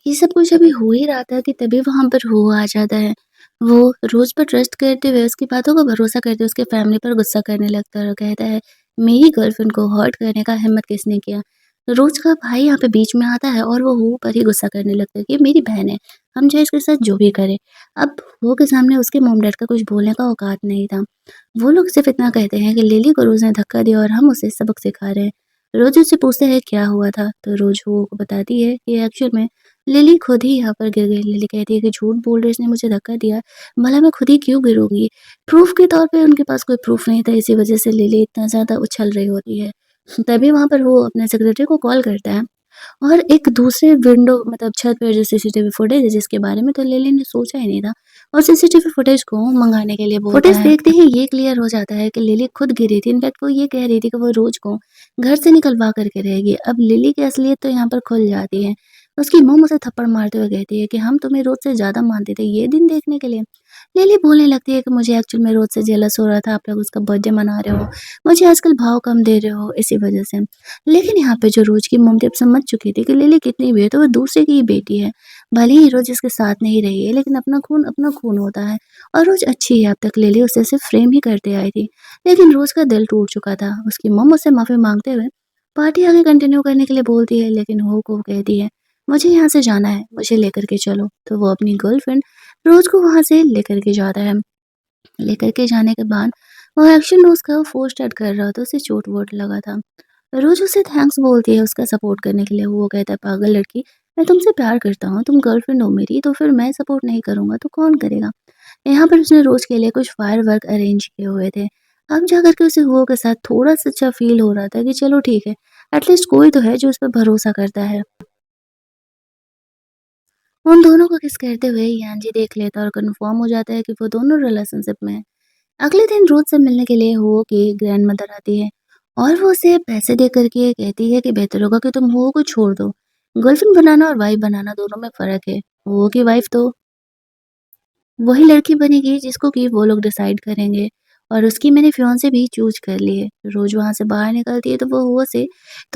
ये सब कुछ अभी हो ही रहा था कि तभी वहाँ पर वो आ जाता है। वो रोज़ पर ट्रस्ट करते हुए, उसकी बातों का भरोसा करते हुए उसके फैमिली पर गुस्सा करने लगता है और कहता है, मेरी गर्लफ्रेंड को हर्ट करने का हिम्मत किसने किया? रोज़ का भाई यहाँ पे बीच में आता है और वो पर ही गुस्सा करने लगता है कि ये मेरी बहन है, हम चाहे इसके साथ जो भी करें। अब वो के सामने उसके मॉम-डैड का कुछ बोलने का औकात नहीं था। वो लोग सिर्फ़ इतना कहते हैं कि लिली को रोज़ ने धक्का दिया और हम उसे सबक सिखा रहे हैं। रोज़ उससे पूछते हैं क्या हुआ था? तो रोज़ वो बताती है कि एक्चुअल में लिली खुद ही यहाँ पर गिर गई। लिली कहती है कि झूठ बोल रही, इसने मुझे धक्का दिया, भला मैं खुद ही क्यों गिरूँगी? प्रूफ़ के तौर पे उनके पास कोई प्रूफ़ नहीं था, इसी वज़ह से लिली इतना ज़्यादा उछल रही होती है। तभी वहाँ पर वो अपने सेक्रेटरी को कॉल करता है और एक दूसरे विंडो मतलब छत पर जो सीसीटीवी फुटेज है जिसके बारे में तो लिली ने सोचा ही नहीं था और सीसीटीवी फुटेज को मंगाने के लिए बोलता है। फुटेज देखते ही ये क्लियर हो जाता है कि लिली खुद गिरी थी। इनफैक्ट वो ये कह रही थी कि वो रोज को घर से निकलवा करके रहेगी। अब लिली की असलियत तो यहाँ पर खुल जाती है। उसकी मॉम उसे थप्पड़ मारते हुए कहती है कि हम तुम्हें रोज से ज़्यादा मानते थे ये दिन देखने के लिए। लिली बोलने लगती है कि मुझे एक्चुअल में रोज से जेलस हो रहा था, आप लोग उसका बर्थडे मना रहे हो, मुझे आजकल भाव कम दे रहे हो इसी वजह से। लेकिन यहाँ पे जो रोज की मॉम जब समझ चुकी थी कि लिली कितनी भी है तो वो दूसरे की ही बेटी है। भले ही रोज इसके साथ नहीं रही है लेकिन अपना खून होता है और रोज अच्छी है। अब तक लिली उसे सिर्फ फ्रेम ही करते आई थी, लेकिन रोज का दिल टूट चुका था। उसकी मॉम उससे माफी मांगते हुए पार्टी आगे कंटिन्यू करने के लिए बोलती है, लेकिन हो को कहती है मुझे यहाँ से जाना है, मुझे लेकर के चलो। तो वो अपनी गर्लफ्रेंड रोज को वहां से लेकर के जाता है। लेकर के जाने के बाद वो एक्शन में उसका फ़ोर्स स्टार्ट कर रहा था, उसे चोट-वोट लगा था। रोज़ उसे थैंक्स बोलती है उसका सपोर्ट करने के लिए। वो कहता है, पागल लड़की, मैं तुमसे प्यार करता हूँ, तुम गर्लफ्रेंड हो मेरी, तो फिर मैं सपोर्ट नहीं करूँगा तो कौन करेगा? यहाँ पर उसने रोज़ के लिए कुछ फायरवर्क अरेंज किए हुए थे। अब जाकर के उसे हुओ के साथ थोड़ा-सा अच्छा फ़ील हो रहा था कि चलो ठीक है, एटलीस्ट कोई तो है जो उस पे भरोसा करता है। उन दोनों को किस करते हुए यान देख लेता है और कन्फर्म हो जाता है कि वो दोनों रिलेशनशिप में हैं। अगले दिन रोज से मिलने के लिए हुओ की ग्रैंडमदर आती है और वो उसे पैसे दे करके कहती है कि बेहतर होगा कि तुम हुओ को छोड़ दो। गर्लफ्रेंड बनाना और वाइफ बनाना दोनों में फर्क है। हुओ की वाइफ तो वही लड़की बनेगी जिसको कि वो लोग डिसाइड करेंगे और उसकी मैंने फियांसे भी चूज कर लिए। रोज वहां से बाहर निकलती है तो वो हुआ से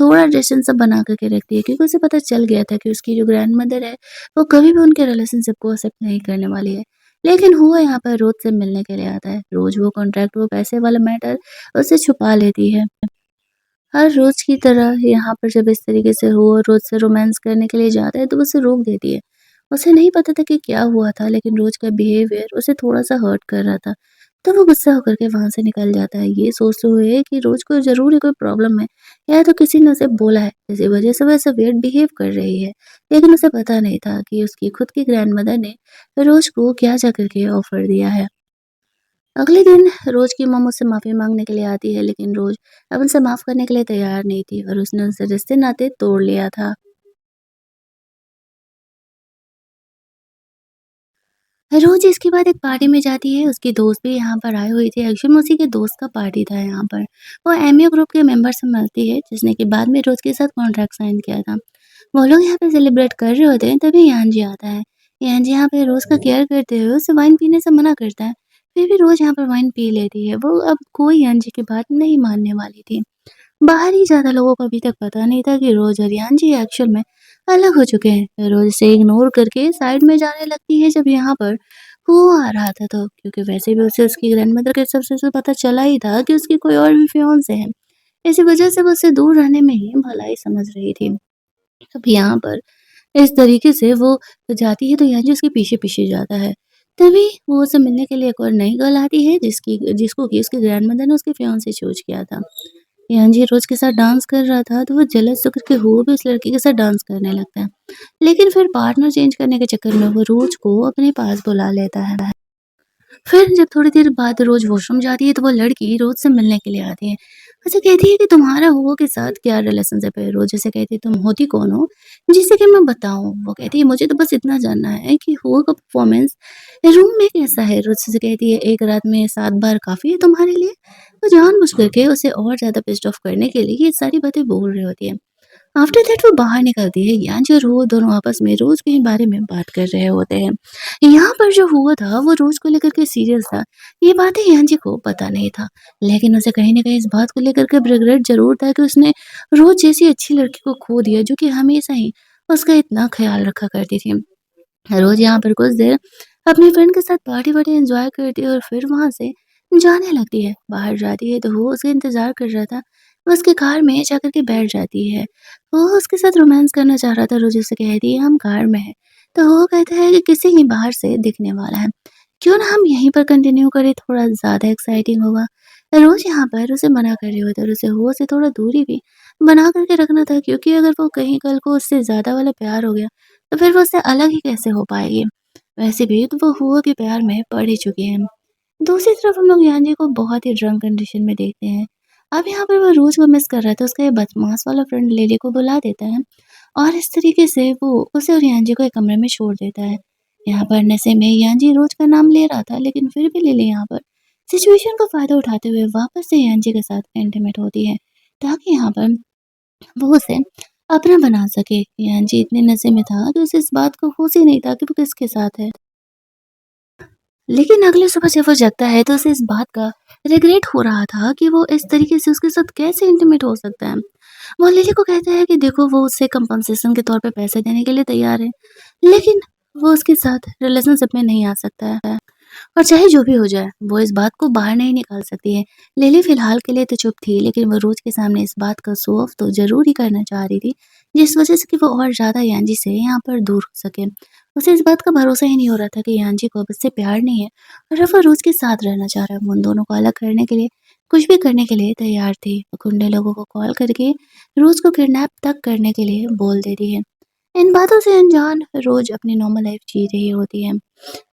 थोड़ा डिस्टेंस सब बना करके रखती है, क्योंकि उसे पता चल गया था कि उसकी जो ग्रैंड मदर है वो कभी भी उनके रिलेशनशिप को एक्सेप्ट नहीं करने वाली है। लेकिन हुआ यहाँ पर रोज से मिलने के लिए आता है। रोज वो कॉन्ट्रैक्ट, वो पैसे वाला मैटर उससे छुपा लेती है। हर रोज की तरह यहाँ पर जब इस तरीके से हुआ रोज से रोमांस करने के लिए जाता है तो वो उसे रोक देती है। उसे नहीं पता था कि क्या हुआ था, लेकिन रोज का बिहेवियर उसे थोड़ा-सा हर्ट कर रहा था। तो वो गुस्सा होकर के वहाँ से निकल जाता है, ये सोचते हुए कि रोज को ज़रूर ही कोई प्रॉब्लम है या तो किसी ने उसे बोला है, इसी वजह से वो ऐसा वियर्ड बिहेव कर रही है। लेकिन उसे पता नहीं था कि उसकी खुद की ग्रैंडमदर ने रोज को क्या जाकर के ऑफर दिया है। अगले दिन रोज की मॉम उससे माफ़ी माँगने के लिए आती है, लेकिन रोज अब उनसे माफ़ करने के लिए तैयार नहीं थी और उसने उनसे रिश्ते-नाते तोड़ लिया था। रोज इसके बाद एक पार्टी में जाती है, उसकी दोस्त भी यहाँ पर आई हुई थी। एक्चुअल में उसी के दोस्त का पार्टी था यहाँ पर। वो एमए ग्रुप के मेंबर से मिलती है, जिसने कि बाद में रोज के साथ कॉन्ट्रैक्ट साइन किया था। वो लोग यहाँ पे सेलिब्रेट कर रहे होते हैं, तभी यान जी आता है। यान जी यहाँ पे रोज का केयर करते हुए उसे वाइन पीने से मना करता है, फिर भी रोज यहाँ पर वाइन पी लेती है। वो अब कोई यान जी की बात नहीं मानने वाली थी। बाहर ही ज़्यादा लोगों को अभी तक पता नहीं था कि रोज़ और यान जी एक्चुअल में अलग हो चुके हैं। रोज़ इसे इग्नोर करके साइड में जाने लगती है जब यहाँ पर वो आ रहा था तो, क्योंकि वैसे भी उसे उसकी ग्रैंडमदर के सबसे से पता चला ही था कि उसकी कोई और भी फियांसे है। इसी वजह से वो उससे दूर रहने में ही भलाई समझ रही थी। अब यहाँ पर इस तरीके से वो जाती है तो यान जी उसके पीछे-पीछे जाता है। तभी वो उसे मिलने के लिए एक और नई गर्ल आती है जिसको कि उसकी ग्रैंडमदर ने उसके फियांसे चूज़ किया था। यान जी रोज के साथ डांस कर रहा था तो वो जेलस होकर के वो भी उस लड़की के साथ डांस करने लगता है। लेकिन फिर पार्टनर चेंज करने के चक्कर में वो रोज को अपने पास बुला लेता है। फिर जब थोड़ी देर बाद रोज़ वॉशरूम जाती है तो वो लड़की रोज़ से मिलने के लिए आती है। मुझसे कहती है कि तुम्हारा हुआ के साथ क्या रिलेशनशिप है? रोज़ से कहती है तुम होती कौन हो? जिससे कि मैं बताऊँ। वो कहती है मुझे तो बस इतना जानना है कि हुआ का परफॉर्मेंस रूम में कैसा है? रोज़ से कहती है एक रात में 7 बार काफ़ी है तुम्हारे लिए? वो जानबूझ करके उसे और ज़्यादा पिस्ड ऑफ करने के लिए ये सारी बातें बोल रही होती है। आफ्टर दैट वो बाहर निकलती है। यांजी और वो दोनों आपस में रोज़ के बारे में बात कर रहे होते हैं। यहाँ पर जो हुआ था वो रोज़ को लेकर के सीरियस था। ये बातें यांजी को पता नहीं था। लेकिन उसे कहीं न कहीं इस बात को लेकर के रिग्रेट ज़रूर था कि उसने रोज़ जैसी अच्छी लड़की को खो दिया जो कि हमेशा ही उसका इतना ख़्याल रखा करती थी। रोज़ यहाँ पर कुछ देर अपनी फ्रेंड के साथ पार्टी-वार्टी एन्जॉय करती है और फिर वहाँ से जाने लगती है। बाहर जाती है तो वो उसका इंतज़ार कर रहा था। वो उसकी कार में जाकर के बैठ जाती है। वो उसके साथ रोमांस करना चाह रहा था। रोज़ उसे कहती है हम कार में हैं। तो वो कहता है कि किसी ही बाहर से दिखने वाला है। क्यों ना हम यहीं पर कंटिन्यू करें, थोड़ा ज़्यादा एक्साइटिंग होगा। रोज़ यहाँ पर उसे मना कर रही होती है और उसे वो से थोड़ा दूरी भी बना कर के रखना था, क्योंकि अगर वो कहीं कल को उससे ज़्यादा वाला प्यार हो गया तो फिर वो उससे अलग ही कैसे हो पाएगी। वैसे भी तो वो हुआ के प्यार में पड़ ही चुकी है। दूसरी तरफ हम लोग यान्जी को बहुत ही ड्रंक कंडीशन में देखते हैं। अब यहाँ पर वो रोज़ को मिस कर रहा था, उसका ये बदमाश वाला फ्रेंड लिली को बुला देता है और इस तरीके से वो उसे और यांजी को एक कमरे में छोड़ देता है। यहाँ पर नशे में यांजी रोज़ का नाम ले रहा था, लेकिन फिर भी लिली यहाँ पर सिचुएशन का फ़ायदा उठाते हुए वापस से यांजी के साथ इंटीमेट होती है, ताकि यहाँ पर वो उसे अपना बना सके। यांजी इतने नशे में था कि उसे इस बात का होश ही नहीं था कि वो किसके साथ है। लेकिन अगली सुबह जब वो जगता है तो उसे इस बात का रिग्रेट हो रहा था कि वो इस तरीके से उसके साथ कैसे इंटीमेट हो सकता है। वो लिली को कहता है कि देखो वो उससे कंपनसेशन के तौर पे पैसे देने के लिए तैयार है, लेकिन वो उसके साथ रिलेशनशिप में नहीं आ सकता है। और चाहे जो भी हो जाए, वो इस बात को बाहर नहीं निकाल सकती है। लिली फ़िलहाल के लिए तो चुप थी, लेकिन वो रोज़ के सामने इस बात का शो ऑफ तो ज़रूर ही करना चाह रही थी, जिस वज़ह से कि वो और ज़्यादा यांजी से यहाँ पर दूर हो सके। उसे इस बात का भरोसा ही नहीं हो रहा था कि यांजी को अब इससे प्यार नहीं है और अब वो रोज़ के साथ रहना चाह रहा है। वो उन दोनों को अलग करने के लिए, कुछ भी करने के लिए तैयार थी। वो गुंडे लोगों को कॉल करके रोज़ को किडनैप तक करने के लिए बोल देती है। इन बातों से अनजान रोज़ अपनी नॉर्मल लाइफ़ जी रही होती है।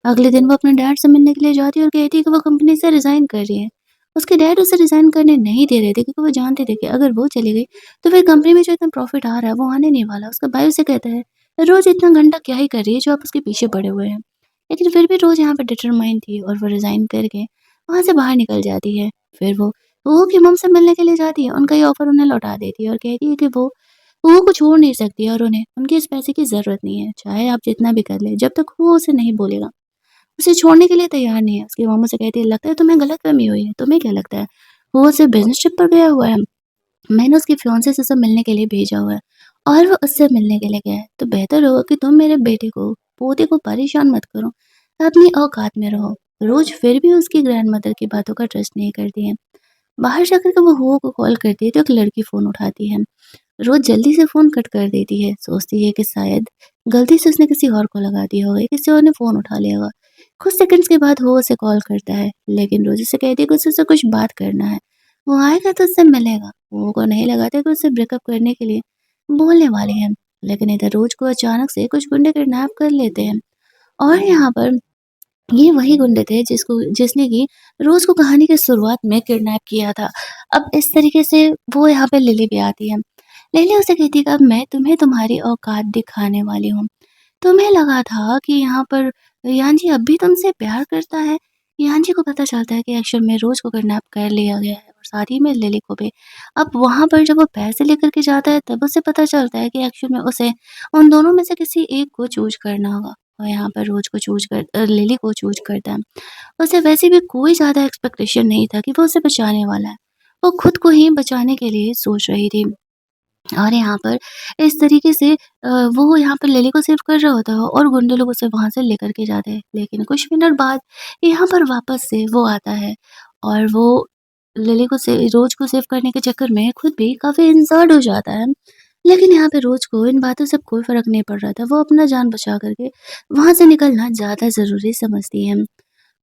अगले दिन वो अपने डैड से मिलने के लिए जाती है और कहती है कि वो कंपनी से रिज़ाइन कर रही है। उसके डैड उसे रिज़ाइन करने नहीं दे रहे थे, क्योंकि वो जानते थे कि अगर वो चली गई तो फिर कंपनी में जो इतना प्रॉफ़िट आ रहा है वो आने नहीं वाला। उसका भाई उसे कहता है, रोज़ इतना घंटा क्या ही कर रही है जो आप उसके पीछे पड़े हुए हैं। लेकिन फिर भी रोज़ यहाँ पे डिटरमाइन थी और वो रिज़ाइन करके वहाँ से बाहर निकल जाती है। फिर वो की मम से मिलने के लिए जाती है, उनका ये ऑफ़र उन्हें लौटा देती है और कहती है कि वो को छोड़ नहीं सकती है और उन्हें उनके इस पैसे की ज़रूरत नहीं है। चाहे आप जितना भी कर लें, जब तक वो उसे नहीं बोलेगा, उसे छोड़ने के लिए तैयार नहीं है। उसकी मम्मी से कहती है, लगता है तुम्हें गलतफ़हमी हुई है, तुम्हें क्या लगता है? वो सिर्फ़ बिज़नेस ट्रिप पर गया हुआ है। मैंने उसके फियांसे से उसे मिलने के लिए भेजा हुआ है और वो उससे मिलने के लिए गया है। तो बेहतर होगा कि तुम मेरे बेटे को, पोते को परेशान मत करो, अपनी औकात में रहो। रोज़ फिर भी उसकी ग्रैंडमदर की बातों का ट्रस्ट नहीं करती है। बाहर जाकर के वो हुआ को कॉल करती है तो एक लड़की फ़ोन उठाती है। रोज़ जल्दी से फ़ोन कट कर देती है, सोचती है कि शायद गलती से उसने किसी और को लगा दिया होगा, किसी और ने फ़ोन उठा लिया होगा। कुछ सेकंड्स के बाद वो उसे कॉल करता है, लेकिन रोज़ उसे कहती है कि उसे उससे कुछ बात करना है। वो आएगा तो उससे मिलेगा। वो को नहीं लगा था कि उससे ब्रेकअप करने के लिए बोलने वाले हैं। लेकिन इधर रोज़ को अचानक से कुछ गुंडे किडनैप कर लेते हैं और यहाँ पर ये वही गुंडे थे जिसने कि रोज़ को कहानी की शुरुआत में किडनैप किया था। अब इस तरीके से वो यहाँ पे लिली भी आती है। लिली उसे कहती है कि अब मैं तुम्हें तुम्हारी औकात दिखाने वाली हूँ। तुम्हें लगा था कि यहाँ पर यान्जी अब भी तुमसे प्यार करता है। यान्जी को पता चलता है कि एक्चुअल में रोज़ को किडनैप कर लिया गया है और साथ ही में लिली को भी। अब वहाँ पर जब वो पैसे लेकर के जाता है तब उसे पता चलता है कि एक्चुअल में उसे उन दोनों में से किसी एक को चूज़ करना होगा और यहाँ पर रोज़ को लिली को चूज़ करता है। उसे वैसे भी कोई ज़्यादा एक्सपेक्टेशन नहीं था कि वो उसे बचाने वाला है। वो खुद को ही बचाने के लिए सोच रही थी। और यहाँ पर इस तरीके से वो यहाँ पर लिली को सेव कर रहा होता है और गुंडे लोग उसे वहाँ से लेकर के जाते हैं। लेकिन कुछ मिनट बाद यहाँ पर वापस से वो आता है और वो लिली को से रोज़ को सेव करने के चक्कर में खुद भी काफ़ी इंसर्ट हो जाता है। लेकिन यहाँ पे रोज़ को इन बातों से कोई फ़र्क नहीं पड़ रहा था। वो अपना जान बचा कर के वहाँ से निकलना ज़्यादा ज़रूरी समझती है।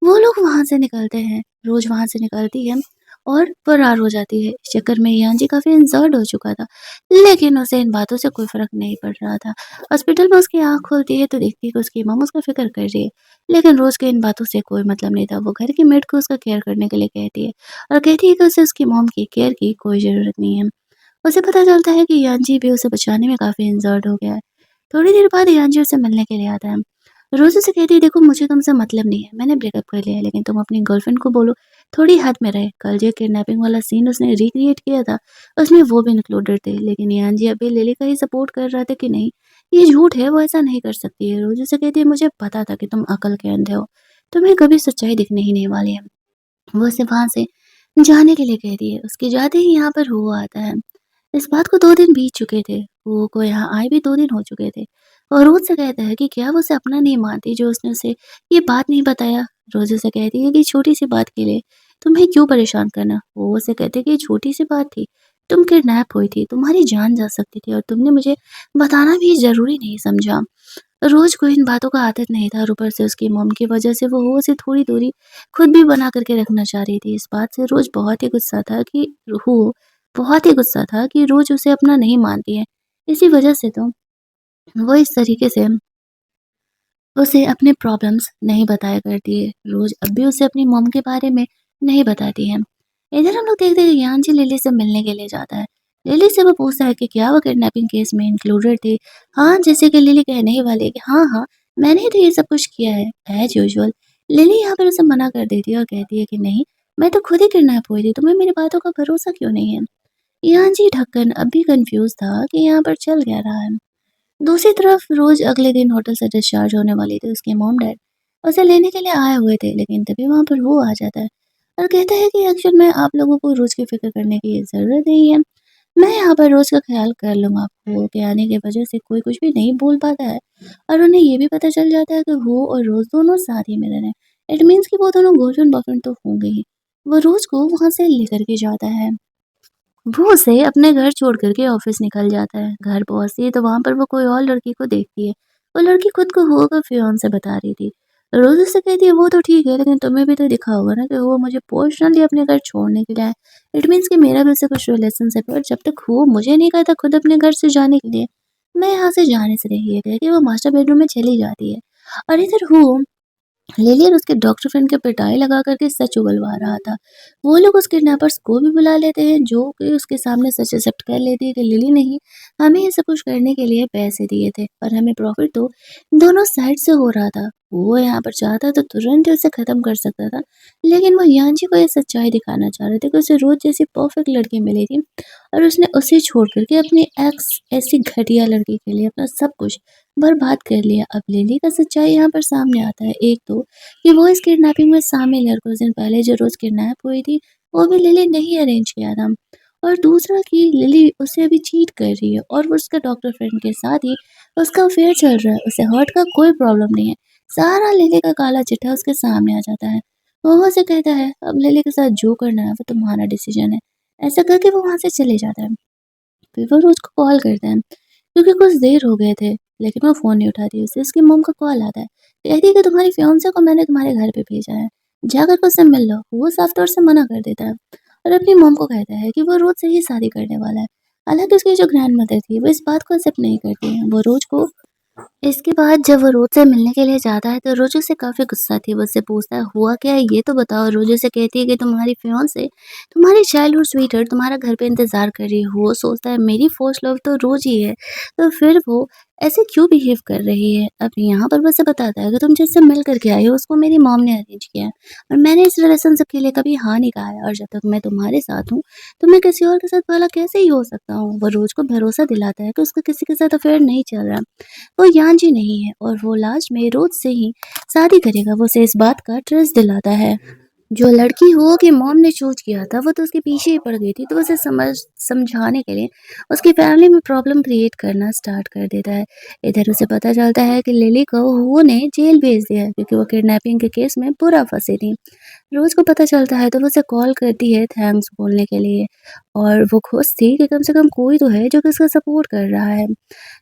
वो लोग वहाँ से निकलते हैं, रोज़ वहाँ से निकलती है और फरार हो जाती है। इस चक्कर में यान काफ़ी इंसल्ट हो चुका था, लेकिन उसे इन बातों से कोई फ़र्क नहीं पड़ रहा था। हॉस्पिटल में उसकी आँख खुलती है तो देखती है कि उसकी मॉम उसका फ़िक्र कर रही है, लेकिन रोज़ के इन बातों से कोई मतलब नहीं था। वो घर की मेड को उसका केयर करने के लिए कहती है और कहती है कि उसे उसकी मॉम की केयर की कोई ज़रूरत नहीं है। उसे पता चलता है कि यान भी उसे बचाने में काफ़ी इंसल्ट हो गया है। थोड़ी देर बाद यान उससे मिलने के लिए आता है। रोज़ उसे कहती है, देखो मुझे तुमसे मतलब नहीं है, मैंने ब्रेकअप कर लिया है, लेकिन तुम अपनी गर्लफ्रेंड को बोलो थोड़ी हद में रहे। कल जो किडनैपिंग वाला सीन उसने रिक्रिएट किया था, उसमें वो भी इंक्लूडेड थे, लेकिन यान अभी लिली का ही सपोर्ट कर रहा था कि नहीं, ये झूठ है, वो ऐसा नहीं कर सकती है। रोज़ उसे कहती है, मुझे पता था कि तुम अकल के अंधे हो, तुम्हें कभी सच्चाई दिखने ही नहीं वाली है। वो उसे वहाँ से जाने के लिए कहती है। उसके जाते ही यहाँ पर हुआ आता है। इस बात को 2 दिन बीत चुके थे। वो को यहाँ आए भी 2 दिन हो चुके थे और रोज़ से कहता है कि क्या वो उसे अपना नहीं मानती जो उसने उसे ये बात नहीं बताया। रोज़ उसे कहती है कि छोटी-सी बात के लिए तुम्हें क्यों परेशान करना? वो उसे कहते हैं कि ये छोटी-सी बात थी। तुम किडनैप हुई थी, तुम्हारी जान जा सकती थी और तुमने मुझे बताना भी ज़रूरी नहीं समझा। रोज़ को इन बातों का आदत नहीं था और ऊपर से उसकी मॉम की वज़ह से वो उसे थोड़ी दूरी खुद भी बना कर के रखना चाह रही थी। इस बात से रोज़ बहुत ही गुस्सा था कि रोज़ उसे अपना नहीं मानती है। इसी वज़ह से तो वो इस तरीके से उसे अपने प्रॉब्लम्स नहीं बताया करती है। रोज़ अब भी उसे अपनी मॉम के बारे में नहीं बताती है। इधर हम लोग देखते हैं कि यान्शी लिली से मिलने के लिए जाता है। लिली से वो पूछता है कि क्या वो किडनैपिंग केस में इंक्लूडेड थी? हाँ, जैसे कि लिली कहने ही वाली है कि हाँ, हाँ, मैंने ही तो ये सब कुछ किया है, एज़ यूजुअल। लिली यहाँ पर उसे मना कर देती है और कहती है कि नहीं, मैं तो खुद ही किडनैप हुई थी, तुम्हें मेरी बातों का भरोसा क्यों नहीं है? यान्शी ढक्कन अब भी कन्फ्यूज़ था कि यहाँ पर चल क्या रहा है। दूसरी तरफ रोज अगले दिन होटल से डिस्चार्ज होने वाली थी उसके मॉम डैड उसे लेने के लिए आए हुए थे, लेकिन तभी वहां पर वो आ जाता है और कहता है कि एक्चुअल में आप लोगों को रोज की फिक्र करने की जरूरत नहीं है, मैं यहाँ पर रोज का ख्याल कर लूंगा। वो के आने की वजह से कोई कुछ भी नहीं बोल पाता है और उन्हें ये भी पता चल जाता है कि वो और रोज दोनों साथ ही में रह रहे हैं। इट मीन्स कि वो दोनों गर्लफ्रेंड बॉयफ्रेंड तो होंगे ही। वो रोज को वहां से लेकर के जाता है। वो उसे अपने घर छोड़ कर के ऑफिस निकल जाता है। घर पहुँचती है तो वहाँ पर वो कोई और लड़की को देखती है। वो लड़की खुद को हुआ का फियांसे बता रही थी। रोज़ उससे कहती है वो तो ठीक है, लेकिन तुम्हें भी तो दिखा होगा ना कि वो मुझे पर्सनली अपने घर छोड़ने के लिए आए। इट मीन्स कि मेरा भी उससे कुछ रिलेशनशिप है और जब तक वो मुझे नहीं कहता खुद अपने घर से जाने के लिए, मैं यहाँ से जाने से नहीं, ये कह के वो मास्टर बेडरूम में चली जाती है। और इधर वो लिलियन उसके डॉक्टर फ्रेंड के पिटाई लगा करके सच उगलवा रहा था। वो लोग उस किडनैपर्स को भी बुला लेते हैं जो कि उसके सामने सच एक्सेप्ट कर लेती है कि लिली ने ही हमें ये सब कुछ करने के लिए पैसे दिए थे और हमें प्रॉफिट तो दोनों साइड से हो रहा था। वो यहाँ पर चाहता तो तुरंत ही उसे खत्म कर सकता था, लेकिन वो यांजी को ये सच्चाई दिखाना चाह रहे थे कि उसे रोज जैसी परफेक्ट लड़की मिली थी और उसने उसे छोड़ करके अपनी एक्स ऐसी घटिया लड़की के लिए अपना सब कुछ बर्बाद कर लिया। अब लिली का सच्चाई यहाँ पर सामने आता है। एक तो कि वो इस किडनैपिंग में शामिल है और कुछ दिन पहले जो रोज़ किडनैप हुई थी, वो भी लिली ने ही अरेंज किया था। और दूसरा कि लिली उसे अभी चीट कर रही है और वो उसका डॉक्टर फ्रेंड के साथ ही उसका अफेयर चल रहा है। उसे हर्ट का कोई प्रॉब्लम नहीं है। सारा लिली का काला चिट्ठा उसके सामने आ जाता है। वो उसे कहता है, अब लिली के साथ जो करना है वो तुम्हारा डिसीजन है। ऐसा करके वो वहाँ से चले जाता है। फिर वो रोज़ को कॉल करता है क्योंकि कुछ देर हो गए थे, लेकिन वो फ़ोन नहीं उठाती। उसे उसकी मॉम का कॉल आता है। कहती है कि तुम्हारी फियांसे को मैंने तुम्हारे घर पे भेजा है, जाकर के उससे मिल लो। वो साफ तौर से मना कर देता है और अपनी मॉम को कहता है कि वो रोज़ से ही शादी करने वाला है। हालाँकि उसकी जो ग्रैंडमदर थी, वो इस बात को एक्सेप्ट नहीं करती है। वो रोज़ को इसके बाद जब वो रोज़ से मिलने के लिए जाता है तो रोज़ उससे काफ़ी गुस्सा थी। वो उससे पूछता है हुआ क्या है ये तो बताओ? रोज़ उसे कहती है कि तुम्हारी फियांसे तुम्हारी चाइल्डहुड स्वीटहार्ट तुम्हारा घर पे इंतज़ार कर रही है। वो सोचता है मेरी फर्स्ट लव तो रोज़ ही है, तो फिर वो ऐसे क्यों बिहेव कर रही है? अब यहाँ पर वो उसे बताता है कि तुम जिससे मिल कर के आई हो उसको मेरी मॉम ने अरेंज किया है और मैंने इस रिलेशनशिप के लिए कभी हाँ नहीं कहा है और जब तक मैं तुम्हारे साथ हूँ, तो मैं किसी और के साथ भला कैसे ही हो सकता हूँ? वो रोज़ को भरोसा दिलाता है कि उसका किसी के साथ अफेयर नहीं चल रहा। वो यानजी नहीं है और वो लास्ट में रोज से ही शादी करेगा। वो उसे इस बात का ट्रस्ट दिलाता है। जो लड़की हो कि मॉम ने चूज़ किया था, वो तो उसके पीछे ही पड़ गई थी, तो उसे समझाने के लिए उसकी फैमिली में प्रॉब्लम क्रिएट करना स्टार्ट कर देता है। इधर उसे पता चलता है कि लिली को हुओ ने जेल भेज दिया है क्योंकि वो किडनैपिंग के केस में बुरा फंसी थी। रोज़ को पता चलता है तो वो उसे कॉल करती है थैंक्स बोलने के लिए और वो खुश थी कि कम से कम कोई तो है जो कि उसका सपोर्ट कर रहा है।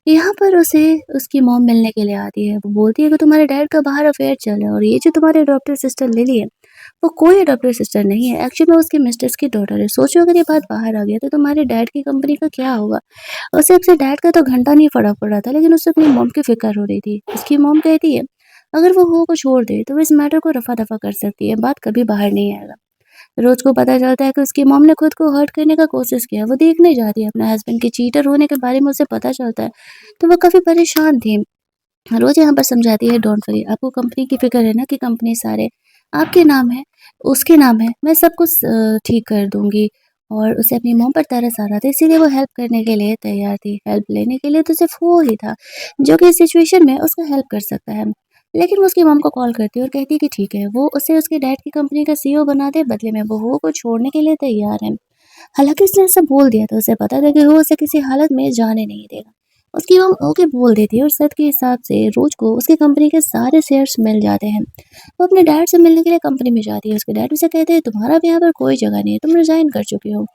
यहाँ पर उसे उसकी मॉम मिलने के लिए आती है। वो बोलती है कि तुम्हारे डैड का बाहर अफेयर चल रहा है और ये जो तुम्हारी अडॉप्टेड सिस्टर लिली है, वो कोई अडॉप्टेड सिस्टर नहीं है, एक्चुअल में उसके मिस्ट्रेस की डॉटर है। सोचो अगर ये बात बाहर आ गया तो तुम्हारे डैड की कंपनी का क्या होगा? उसे अपने डैड का तो घंटा नहीं फ़र्क पड़ रहा था, लेकिन उसे अपनी मॉम की फ़िक्र हो रही थी। उसकी मॉम कहती है, अगर वो हो को छोड़ दे, तो वो इस मैटर को रफ़ा-दफ़ा कर सकती है, बात कभी बाहर नहीं आएगा। रोज़ को पता चलता है कि उसकी मॉम ने खुद को हर्ट करने का कोशिश किया। वो देखने जाती है, अपने हस्बैंड के चीटर होने के बारे में उसे पता चलता है, तो वो काफ़ी परेशान थी। रोज़ यहाँ पर समझाती है, डोंट वरी, आपको कंपनी की फ़िक्र है ना कि कंपनी सारे आपके नाम है, उसके नाम है, मैं सब कुछ ठीक कर दूँगी। और उसे अपनी मॉम पर तरस आ रहा था, इसीलिए वो हेल्प करने के लिए तैयार थी। हेल्प लेने के लिए तो सिर्फ़ वो ही था, जो कि इस सिचुएशन में उसका हेल्प कर सकता है। लेकिन वो उसकी मॉम को कॉल करती है और कहती है कि ठीक है, वो उसे उसके डैड की कंपनी का सीईओ बना दे, बदले में वो को छोड़ने के लिए तैयार है। हालाँकि उसने ऐसा बोल दिया था, उसे पता था कि वो उसे किसी हालत में जाने नहीं देगा। उसकी मॉम ओके बोल देती है और शर्त के हिसाब से रोज़ को उसकी कंपनी के सारे शेयर्स मिल जाते हैं। वो अपने डैड से मिलने के लिए कंपनी में जाती है। उसके डैड उसे कहते हैं, तुम्हारा अब यहाँ पर कोई जगह नहीं है, तुम रिज़ाइन कर चुके हो।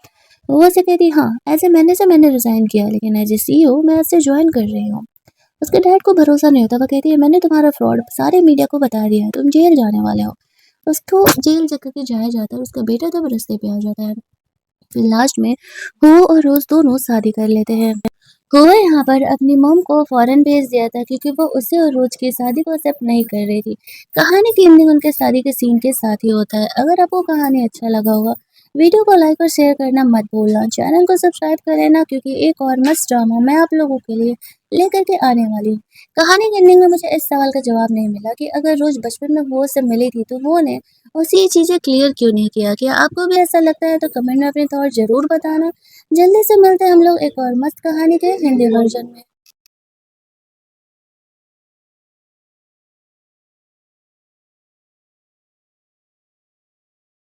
वो उसे कहती है, हाँ, ऐसे महीने से मैंने रिज़ाइन किया, लेकिन एज़ ए सीईओ मैं आज से जॉइन कर रही हूँ। उसके डैड को भरोसा नहीं होता, वो कहती है, मैंने तुम्हारा फ्रॉड सारे मीडिया को बता दिया है, तुम जेल जाने वाले हो। उसको जेल लेकर के जाया जाता है, उसका बेटा तब रास्ते पे आ जाता है। फिर लास्ट में हो और रोज़ दोनों शादी कर लेते हैं। हुआ यहाँ पर अपनी मॉम को फ़ॉरेन भेज दिया था, क्योंकि वो उसे और रोज़ की शादी को एक्सेप्ट नहीं कर रही थी। कहानी की एंडिंग उनके शादी के सीन के साथ ही होता है। अगर आपको कहानी अच्छा लगा होगा, वीडियो को लाइक और शेयर करना मत भूलना। चैनल को सब्सक्राइब कर लेना, क्योंकि एक और मस्त ड्रामा मैं आप लोगों के लिए लेकर के आने वाली हूँ। कहानी की एंडिंग में मुझे इस सवाल का जवाब नहीं मिला कि अगर रोज़ बचपन में वो से मिली थी, तो वो ने उसे ये चीज़ें क्लियर क्यों नहीं किया? क्या आपको भी ऐसा लगता है? तो कमेंट में अपने थॉट ज़रूर बताना। जल्दी से मिलते हैं हम लोग एक और मस्त कहानी के हिंदी वर्जन में।